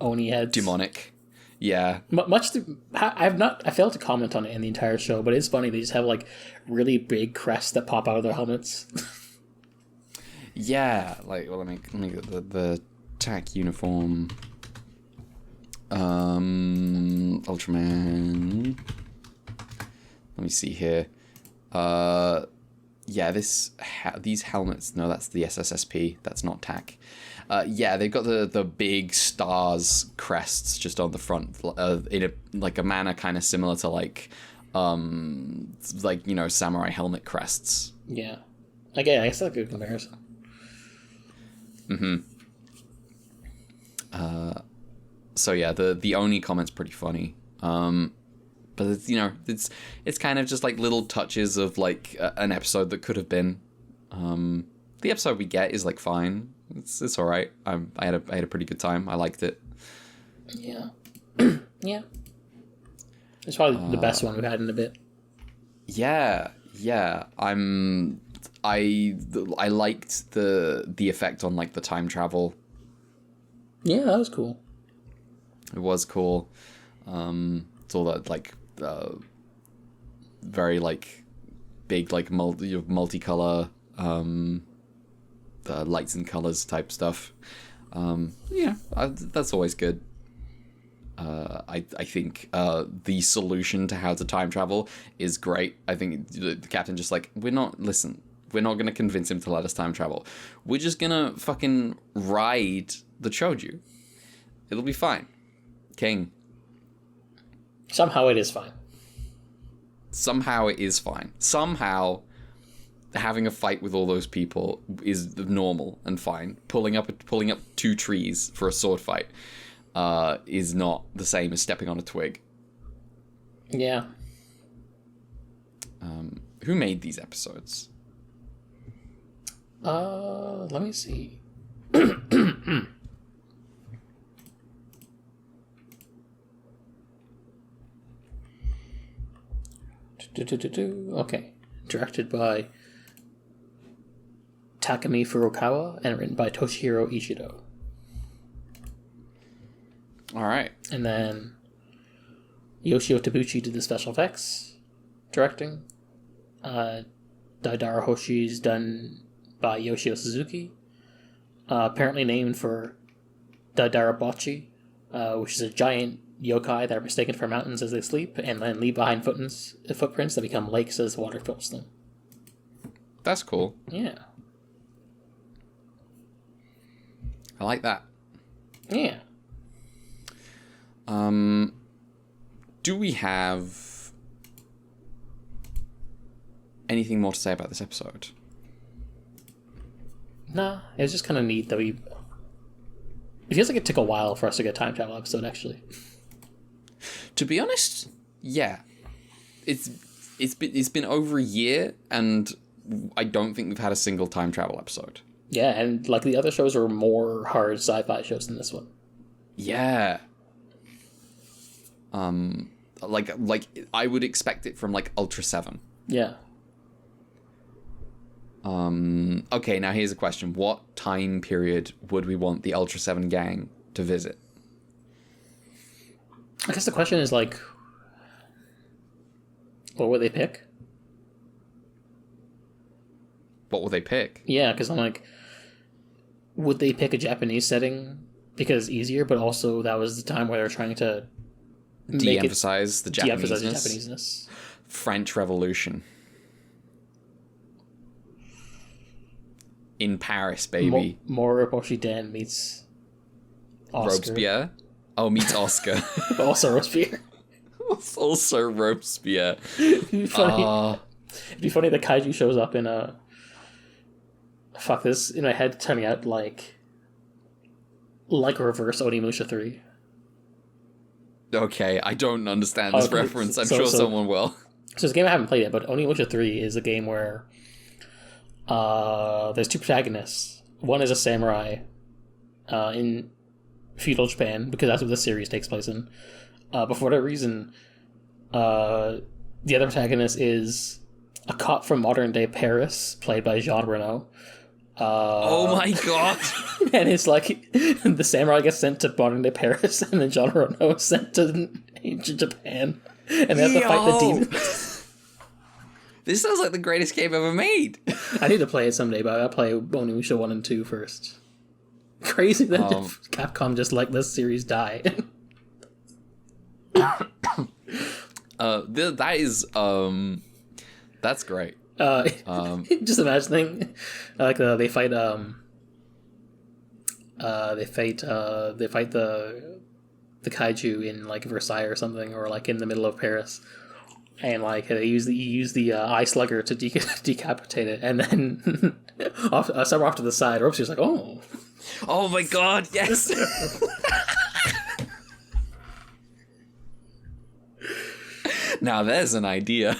Oni heads. Demonic. Yeah. I failed to comment on it in the entire show, but it's funny. They just have like really big crests that pop out of their helmets. Yeah, like, well, let me get the tack uniform. Ultraman. Let me see here. Yeah, these helmets. No, that's the SSSP. That's not tack. Yeah, they've got the big stars crests just on the front, in a manner kind of similar to like samurai helmet crests. Yeah, I guess that's a good comparison. Mm-hmm. So yeah, the Oni comment's pretty funny. But it's kind of just like little touches of like an episode that could have been. The episode we get is like fine. It's all right. I had a pretty good time. I liked it. Yeah, yeah. It's probably the best one we've had in a bit. Yeah. I liked the effect on like the time travel. Yeah, that was cool. It was cool. It's all that like very like big like multicolor lights and colors type stuff. That's always good. I think the solution to how to time travel is great. I think the captain just like, we're not going to convince him to let us time travel. We're just going to fucking ride the Choju. It'll be fine. King. Somehow it is fine. Somehow it is fine. Somehow having a fight with all those people is normal and fine. Pulling up 2 trees for a sword fight is not the same as stepping on a twig. Yeah. Who made these episodes? Let me see. Okay. Directed by Takumi Furukawa and written by Toshihiro Ishido. All right. And then Yoshio Tabuchi did the special effects directing. Daidara Hoshi's done by Yoshio Suzuki. Apparently named for Daidara Bocchi, which is a giant yokai that are mistaken for mountains as they sleep and then leave behind footprints that become lakes as water fills them. That's cool. Yeah. I like that. Yeah. Do we have anything more to say about this episode? Nah, it was just kind of neat that It feels like it took a while for us to get a time travel episode, actually. To be honest, yeah. It's been over a year, and I don't think we've had a single time travel episode. Yeah, and like the other shows were more hard sci-fi shows than this one. Yeah. Like I would expect it from like Ultra 7. Yeah. Okay, now here's a question. What time period would we want the Ultra 7 gang to visit? I guess the question is like, what would they pick? What will they pick? Yeah, because I'm like, would they pick a Japanese setting because it's easier, but also that was the time where they're trying to de-emphasize the Japaneseness. French Revolution. In Paris, baby. Moro Boshiden meets Oscar. Robespierre? Oh, meets Oscar. Also Robespierre. Also Robespierre. It'd be funny. It'd be funny that Kaiju shows up in a... Fuck this, in my head, turning out like reverse Onimusha 3. Okay, I don't understand this reference. I'm sure someone will. So it's a game I haven't played yet, but Onimusha 3 is a game where there's 2 protagonists. One is a samurai in feudal Japan, because that's what the series takes place in. But for whatever reason, the other protagonist is a cop from modern-day Paris, played by Jean Reno, Oh my god! And it's like the samurai gets sent to modern day Paris, and then John Renault is sent to ancient Japan, and they have to fight the demons. This sounds like the greatest game ever made. I need to play it someday, but I play Onimusha 1 and 2 first. Crazy that Capcom just let this series die. That is that's great. Just imagining, like they fight the kaiju in like Versailles or something, or like in the middle of Paris, and like they use the eye slugger to decapitate it, and then somewhere off to the side, Rope's like, oh my god, yes. Now there's an idea.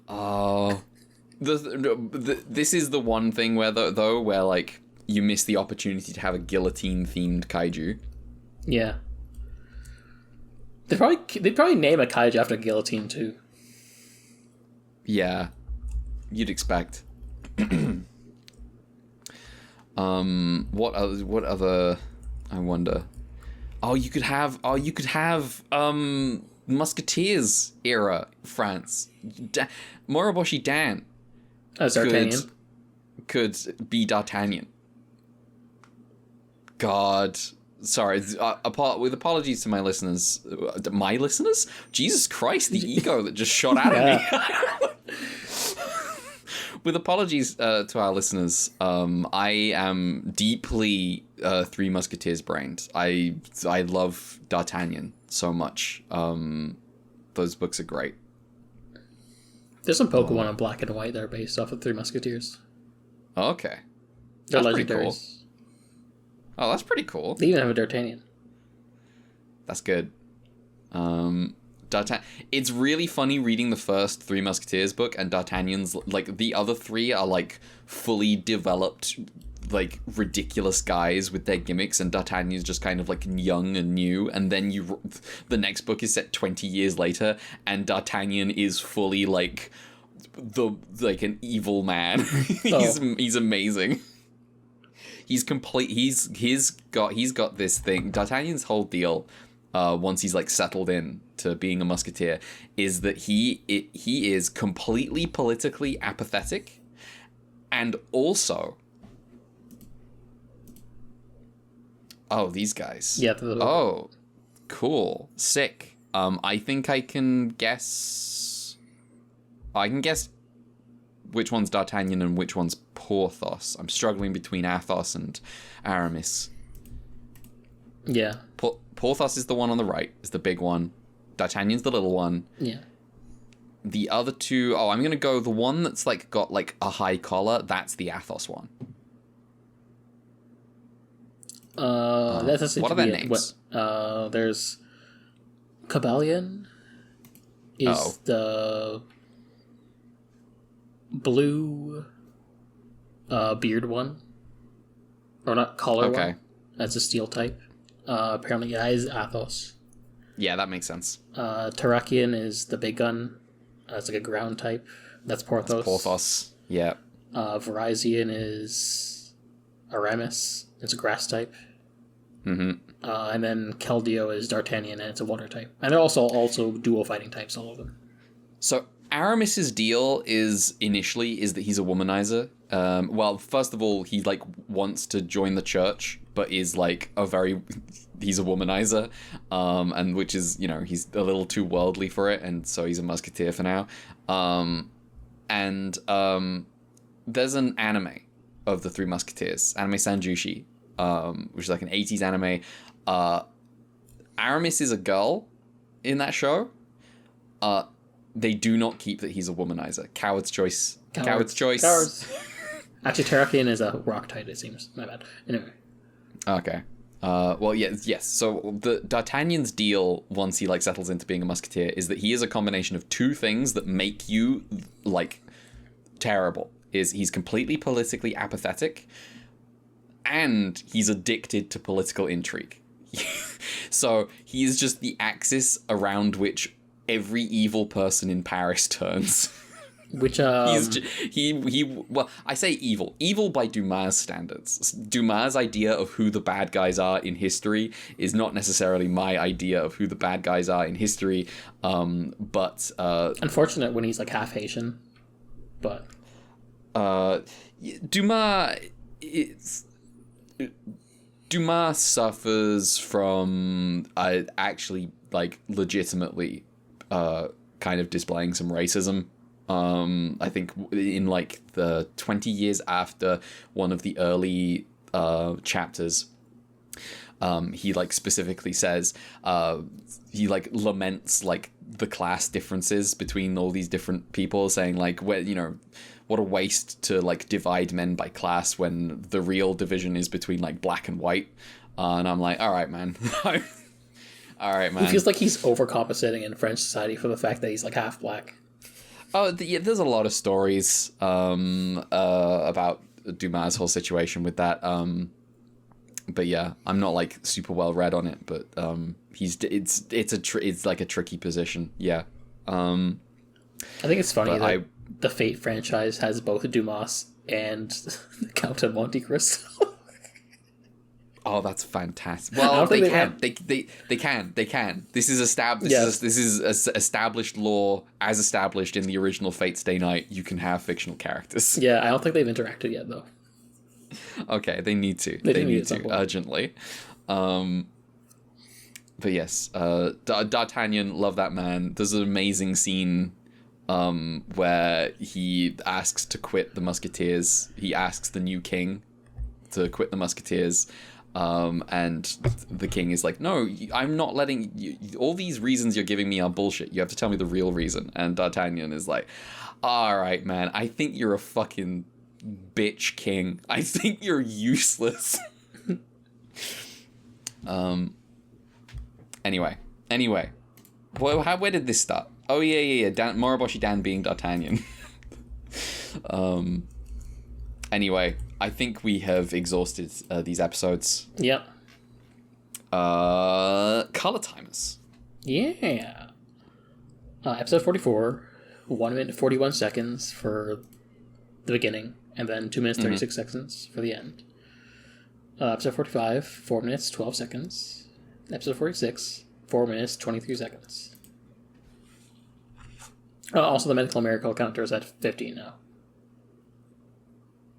Oh, this is the one thing where where like you miss the opportunity to have a guillotine themed kaiju. Yeah, they'd probably name a kaiju after guillotine too. Yeah, you'd expect. What other? I wonder. You could have Musketeers era France. Moroboshi Dan D'Artagnan could be D'Artagnan. God, sorry. With apologies to my listeners. My listeners? Jesus Christ, the ego that just shot out of me. With apologies to our listeners, I am deeply Three Musketeers brained. I love D'Artagnan so much. Those books are great. There's some Pokemon in black and white that are based off of Three Musketeers. Okay. They're That's pretty legendaries. cool. Oh, that's pretty cool. They even have a D'Artagnan. That's good. It's really funny reading the first Three Musketeers book, and D'Artagnan's, like, the other three are, like, fully developed, like, ridiculous guys with their gimmicks, and D'Artagnan's just kind of, like, young and new, and then the next book is set 20 years later, and D'Artagnan is fully, like, an evil man. He's amazing. He's complete. He's got this thing. D'Artagnan's whole deal, once he's like settled in to being a musketeer, is that he is completely politically apathetic, and also, these guys. Yeah. Oh, cool, sick. I think I can guess. I can guess which one's D'Artagnan and which one's Porthos. I'm struggling between Athos and Aramis. Yeah. Porthos is the one on the right, is the big one. D'Artagnan's the little one. Yeah. The other two, I'm going to go the one that's like got like a high collar, that's the Athos one. That's what are their names? There's Cabalion is the blue beard one. Or not collar one. That's a steel type. Apparently, is Athos. Yeah, that makes sense. Terrakion is the big gun. It's like a ground type. That's Porthos. That's Porthos, yeah. Virizion is Aramis. It's a grass type. Mm-hmm. And then Keldeo is D'Artagnan, and it's a water type. And they're also dual fighting types, all of them. So Aramis's deal is that he's a womanizer. Well, first of all, he like wants to join the church, but is like he's a womanizer, and which is, he's a little too worldly for it, and so he's a musketeer for now. There's an anime of the Three Musketeers, Anime Sanjushi, which is like an 80s anime. Aramis is a girl in that show. They do not keep that he's a womanizer. Coward's choice. Coward's choice. Cowards. Actually, Terrakion is a rock type, it seems. My bad. Anyway. Okay. Well, yes. So the D'Artagnan's deal, once he like settles into being a musketeer, is that he is a combination of two things that make you like terrible. He's completely politically apathetic, and he's addicted to political intrigue. So he is just the axis around which every evil person in Paris turns. Which well, I say evil by Dumas standards. Dumas' idea of who the bad guys are in history is not necessarily my idea of who the bad guys are in history. But unfortunate when he's like half Haitian, but Dumas suffers from actually like legitimately kind of displaying some racism. I think in like the 20 years after one of the early chapters, he like specifically says he like laments like the class differences between all these different people, saying like, where, you know, what a waste to like divide men by class when the real division is between like black and white. And I'm like, all right, man. All right, man. He feels like he's overcompensating in French society for the fact that he's like half black. Oh, yeah, there's a lot of stories about Dumas' whole situation with that. But yeah, I'm not like super well read on it. But it's like a tricky position. Yeah. I think it's funny that the Fate franchise has both Dumas and the Count of Monte Cristo. Oh, that's fantastic. Well, they can. They can. This is established. Yes. This is established law, as established in the original Fate Stay Night. You can have fictional characters. Yeah, I don't think they've interacted yet, though. Okay, they need to. They need to urgently. But yes, D'Artagnan, love that man. There's an amazing scene where he asks to quit the Musketeers. He asks the new king to quit the Musketeers. And the king is like, no, I'm not letting you. All these reasons you're giving me are bullshit. You have to tell me the real reason. And D'Artagnan is like, all right, man, I think you're a fucking bitch king. I think you're useless. Anyway. Well, where did this start? Oh, yeah. Moriboshi Dan being D'Artagnan. Anyway, I think we have exhausted these episodes. Yep. Color timers. Yeah. Episode 44, 1 minute 41 seconds for the beginning, and then 2 minutes 36 seconds for the end. Episode 45, 4 minutes 12 seconds. Episode 46, 4 minutes 23 seconds. Also, the medical miracle counter is at 15 now.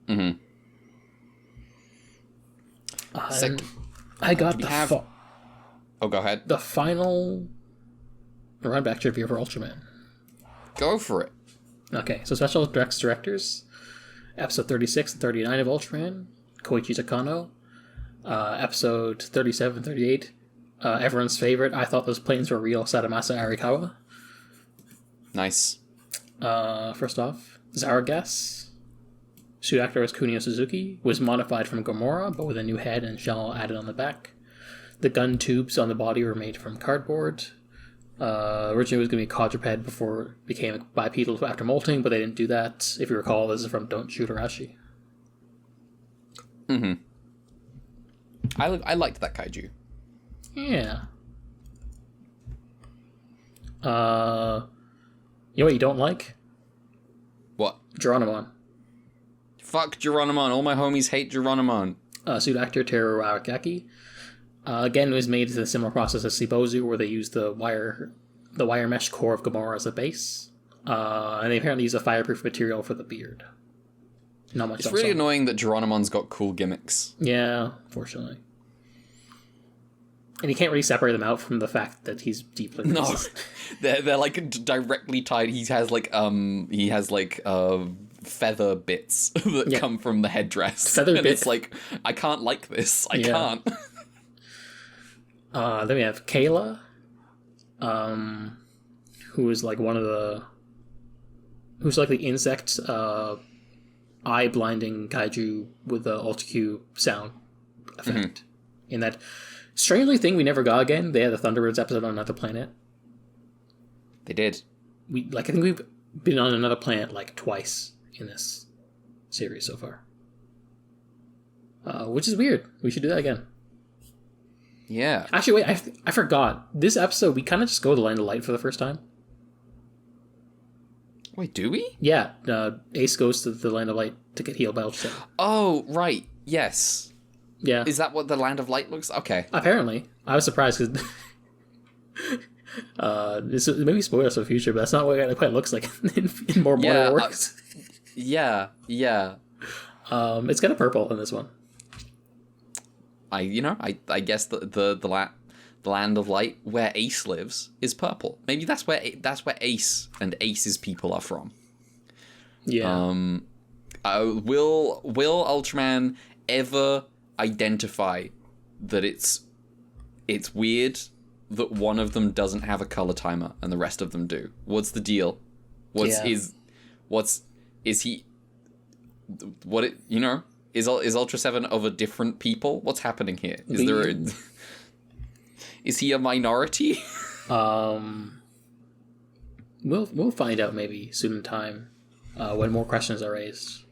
Mm-hmm. I got the go ahead. The final runback trivia for Ultraman. Go for it. Okay, so special effects directors, episode 36 and 39 of Ultraman, Koichi Takano. Episode 37, 38, everyone's favorite, I Thought Those Planes Were Real, Sadamasa Arikawa. Nice. First off, Zaragas. Suit actor was Kunio Suzuki, was modified from Gamora, but with a new head and shell added on the back. The gun tubes on the body were made from cardboard. Originally it was going to be a quadruped before it became a bipedal after molting, but they didn't do that. If you recall, this is from Don't Shoot Arashi. Mm-hmm. I liked that kaiju. Yeah. You know what you don't like? What? Geronimon. Fuck Geronimon. All my homies hate Geronimon. Suit actor Teru Arakaki. Again, it was made in a similar process as Sibozu, where they used the wire mesh core of Gamora as a base. And they apparently use a fireproof material for the beard. Not much. It's really annoying that Geronimon's got cool gimmicks. Yeah, fortunately. And you can't really separate them out from the fact that he's deeply racist. No, they're like directly tied. He has feather bits that come from the headdress. Feather bits. It's like, I can't like this. I can't. Then we have Kayla, who is like who's like the insect eye blinding kaiju with the Ultra Q sound effect. In that strangely thing we never got again. They had the Thunderbirds episode on another planet. They did. I think we've been on another planet like twice in this series so far. Which is weird. We should do that again. Yeah. Actually, wait, I forgot. This episode, we kind of just go to the Land of Light for the first time. Wait, do we? Yeah, Ace goes to the Land of Light to get healed by Ultra 7. Oh, right. Yes. Yeah. Is that what the Land of Light looks? Okay. Apparently. I was surprised because this maybe spoilers for the future, but that's not what it quite looks like in more modern works. Yeah. It's kind of purple in this one. I guess the Land of Light where Ace lives is purple. Maybe that's where Ace and Ace's people are from. Yeah. Will Ultraman ever identify that it's weird that one of them doesn't have a color timer and the rest of them do? What's the deal? Is Ultra 7 of a different people? What's happening here? Is he a minority? We'll find out maybe soon in time when more questions are raised.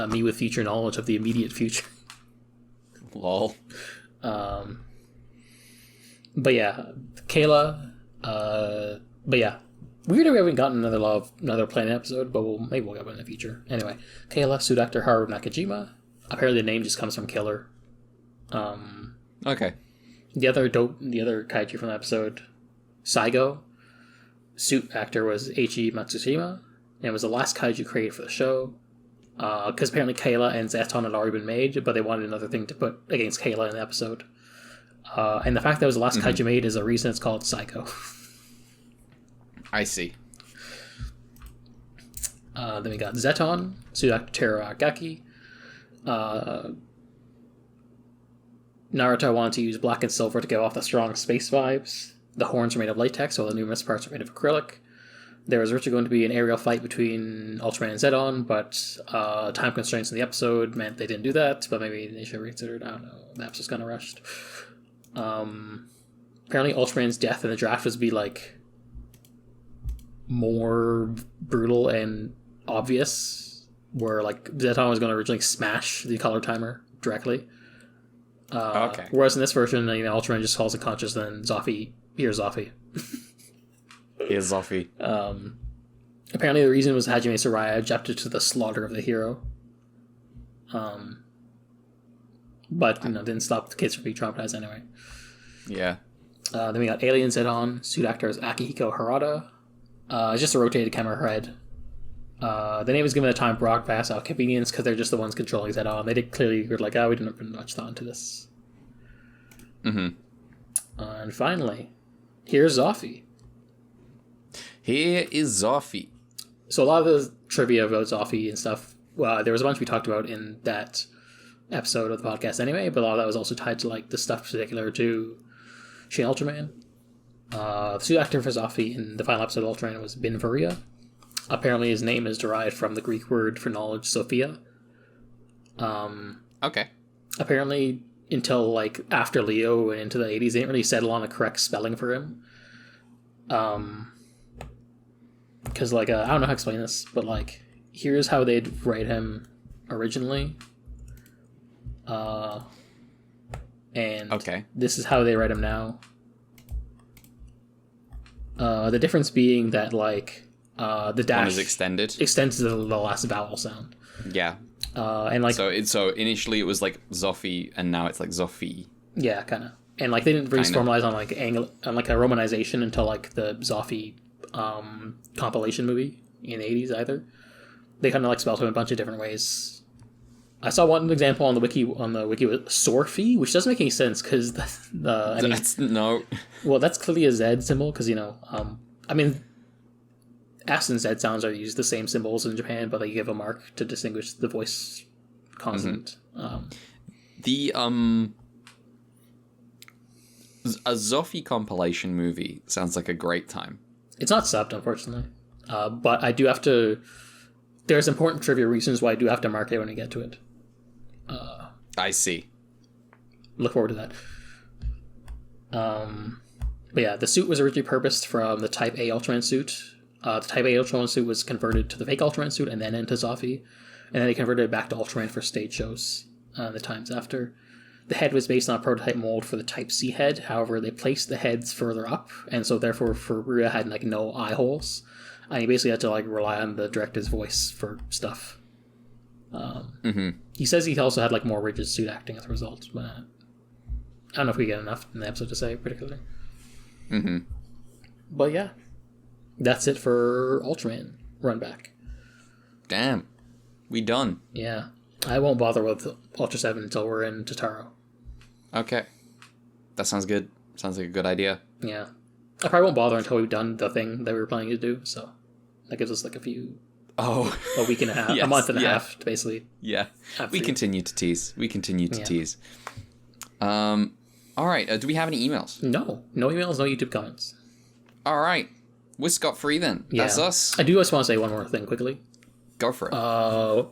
Me with future knowledge of the immediate future. Lol. But yeah, Kayla. But yeah, weird that we haven't gotten another Planet episode, but maybe we'll get one in the future. Anyway, Kayla, suit actor Haru Nakajima. Apparently, the name just comes from Killer. Okay. The other kaiju from the episode, Saigo, suit actor was Eiichi Matsushima, and it was the last kaiju created for the show. Because apparently Kayla and Zeton had already been made, but they wanted another thing to put against Kayla in the episode. And the fact that it was the last kaiju made is a reason it's called Psycho. I see. Then we got Zeton, suit actor Teruo Aragaki. Naruto wanted to use black and silver to give off the strong space vibes. The horns were made of latex, while the numerous parts were made of acrylic. There was originally going to be an aerial fight between Ultraman and Zedon, but time constraints in the episode meant they didn't do that, but maybe they should have reconsidered. I don't know. The episode's kind of rushed. Apparently Ultraman's death in the draft was to be, like, more brutal and obvious, where, like, Zeton was going to originally smash the color timer directly. Okay. Whereas in this version, Ultraman just falls unconscious, then Zoffy hears Zoffy. Here's Zoffy. Apparently the reason was Hajime Soraya objected to the slaughter of the hero. But, didn't stop the kids from being traumatized anyway. Yeah. Then we got Alien Zedon. Suit actor is Akihiko Harada. It's just a rotated camera head. The name was given the time broadcast out of convenience because they're just the ones controlling Zedon. They did clearly were like, we didn't put much thought into this. Mm-hmm. And finally, here's Zoffy. Here is Zoffy. So a lot of the trivia about Zoffy and stuff, there was a bunch we talked about in that episode of the podcast anyway, but a lot of that was also tied to like the stuff particular to Shin Ultraman. The suit actor for Zoffy in the final episode of Ultraman was Bin Varia. Apparently his name is derived from the Greek word for knowledge, Sophia. Okay. Apparently, until like after Leo and into the 80s, they didn't really settle on a correct spelling for him. Because like, I don't know how to explain this, but like, here's how they'd write him originally. And okay. This is how they write him now. The difference being that like, the dash one is extends to the last vowel sound. Yeah. And like so initially it was like Zoffy and now it's like Zoffy. Yeah, kind of. And like they didn't really formalize on like on like a romanization until like the Zoffy compilation movie in the 80s either. They kind of like spelled him a bunch of different ways. I saw one example on the wiki with Sorfi, which doesn't make any sense because no. Well, that's clearly a Z symbol because S and Z sounds are used the same symbols in Japan, but they give a mark to distinguish the voice consonant. Mm-hmm. A Zoffy compilation movie sounds like a great time. It's not subbed, unfortunately, but I do have to. There's important trivia reasons why I do have to mark it when I get to it. I see. Look forward to that. But yeah, the suit was originally purposed from the Type A Ultraman suit. The Type A Ultraman suit was converted to the fake Ultraman suit and then into Zoffy. And then they converted it back to Ultraman for stage shows the times after. the head was based on a prototype mold for the Type C head. However, they placed the heads further up, and so therefore Furuya had like no eye holes, and he basically had to like rely on the director's voice for stuff. He says he also had like more rigid suit acting as a result, but I don't know if we get enough in the episode to say particularly. But yeah, that's it for Ultraman Runback. Damn, we done. Yeah, I won't bother with Ultra 7 until we're in Totaro. Okay, that sounds good. Sounds like a good idea. Yeah, I probably won't bother until we've done the thing that we were planning to do. So that gives us like a week and a half, yes, a month and a half, to basically. Yeah, we continue to tease. Tease. All right. Do we have any emails? No emails, no YouTube comments. All right, we're scot free then. Yeah. That's us. I do just want to say one more thing quickly. Go for it.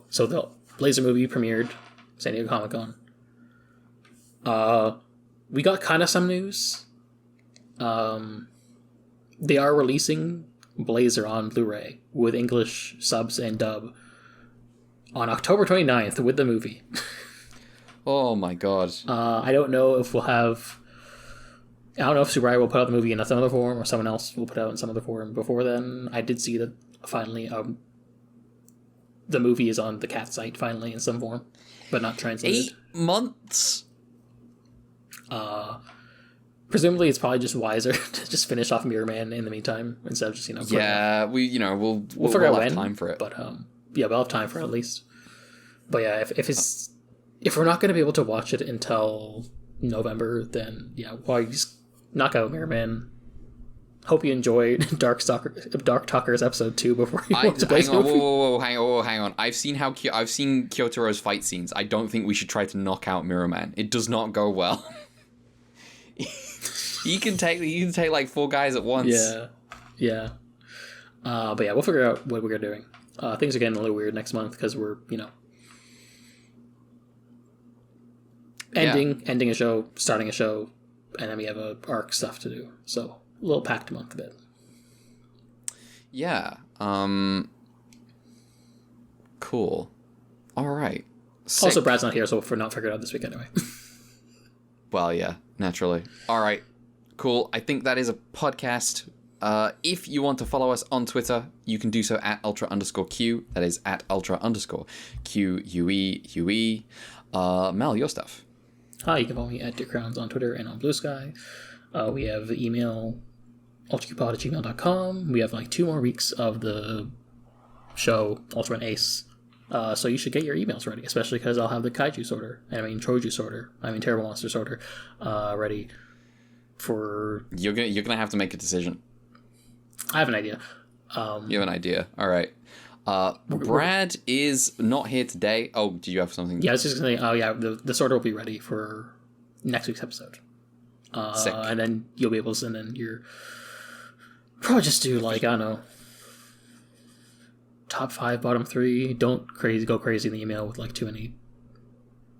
So the Laser movie premiered San Diego Comic-Con. We got kind of some news. They are releasing Blazer on Blu-ray with English subs and dub on October 29th with the movie. Oh my god. I don't know if we'll have... I don't know if Subaru will put out the movie in some other form or someone else will put it out in some other form before then. I did see that finally the movie is on the cat site finally in some form, but not translated. 8 months? Presumably it's probably just wiser to just finish off Mirror Man in the meantime instead of just, we'll figure out when, time for it. But we'll have time for it at least. But yeah, if we're not going to be able to watch it until November, then you just knock out Mirror Man. Hope you enjoyed Dark Talkers episode 2 before you watch the Blaze movie. Hang on. I've seen Kyotaro's fight scenes. I don't think we should try to knock out Mirror Man. It does not go well. He can take like 4 guys at once. Yeah. But yeah, we'll figure out what we're doing. Things are getting a little weird next month because we're ending a show, starting a show, and then we have a arc stuff to do. So a little packed month a bit. Yeah. Cool. All right. Sick. Also, Brad's not here, so we're not figured out this week anyway. Well, yeah, naturally. All right. Cool. I think that is a podcast. If you want to follow us on Twitter, you can do so at ultra_Q. That is at ultra_QUEUE. Mel, your stuff. Hi, you can follow me at Dick Crowns on Twitter and on Blue Sky. We have the email ultraqpod@gmail.com. We have like 2 more weeks of the show Ultraman Ace. So you should get your emails ready, especially because I'll have the kaiju sorter, Troju sorter, terrible monster sorter, ready for... You're gonna have to make a decision. I have an idea. You have an idea. All right. Brad is not here today. Oh, did you have something? Yeah, I was just going to say, the sorter will be ready for next week's episode. Sick. And then you'll be able to send in your... Probably just do, like, I don't know, top 5, bottom 3. Don't go crazy in the email with, like, too many.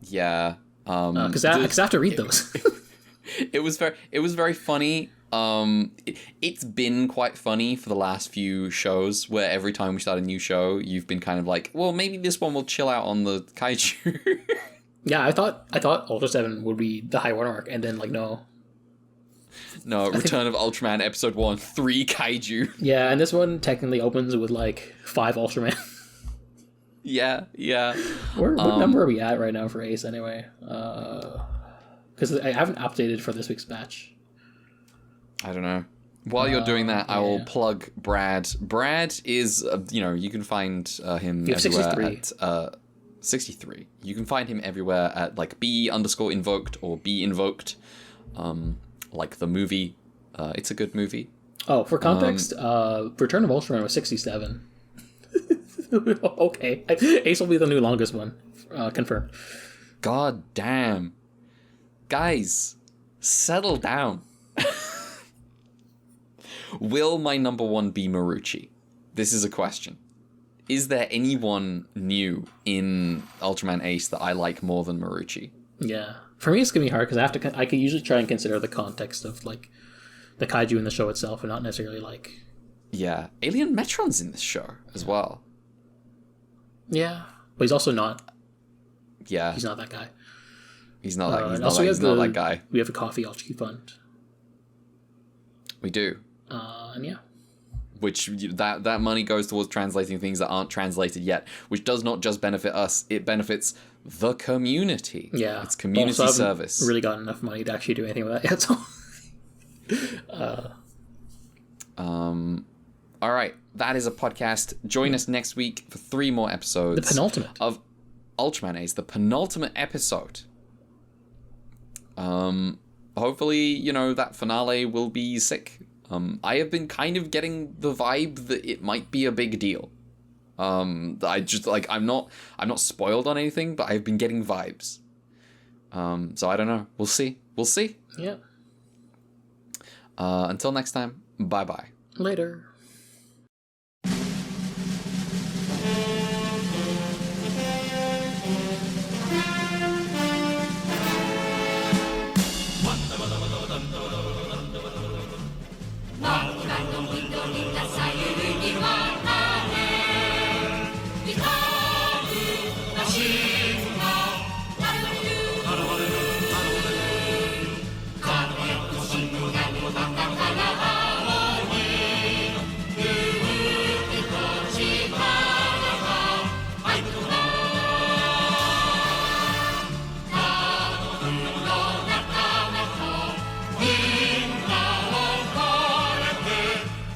Yeah. Because I have to read those. It was very funny. It's been quite funny for the last few shows where every time we start a new show, you've been kind of like, well, maybe this one will chill out on the kaiju. Yeah, I thought Ultra 7 would be the high watermark, and then like no, Return of Ultraman episode 1, 3 kaiju. Yeah, and this one technically opens with like 5 Ultraman. Yeah. What number are we at right now for Ace anyway? Because I haven't updated for this week's batch. I don't know. While you're doing that, I will plug Brad. Brad is, you can find him everywhere 63. at 63. You can find him everywhere at like B_invoked or B invoked, like the movie. It's a good movie. Oh, for context, Return of Ultraman was 67. Okay, Ace will be the new longest one. Confirmed. God damn. Guys, settle down. Will my number 1 be Marucci? This is a question. Is there anyone new in Ultraman Ace that I like more than Marucci? Yeah. For me, it's going to be hard because I can usually try and consider the context of, like, the kaiju in the show itself and not necessarily, like... Yeah. Alien Metron's in this show as well. Yeah. But he's also not... Yeah. He's not that guy. He's not that. And also He's not that guy. We have a Coffee Ultra Fund. We do. And yeah. Which that money goes towards translating things that aren't translated yet, which does not just benefit us; it benefits the community. Yeah, it's community also, service. Really got enough money to actually do anything with that yet. So. All right, that is a podcast. Join us next week for 3 more episodes. The penultimate of Ultraman Ace, the penultimate episode. Hopefully, that finale will be sick. I have been kind of getting the vibe that it might be a big deal. I just I'm not spoiled on anything, but I've been getting vibes. So I don't know. We'll see. Yeah. Until next time. Bye-bye. Later.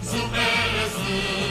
Super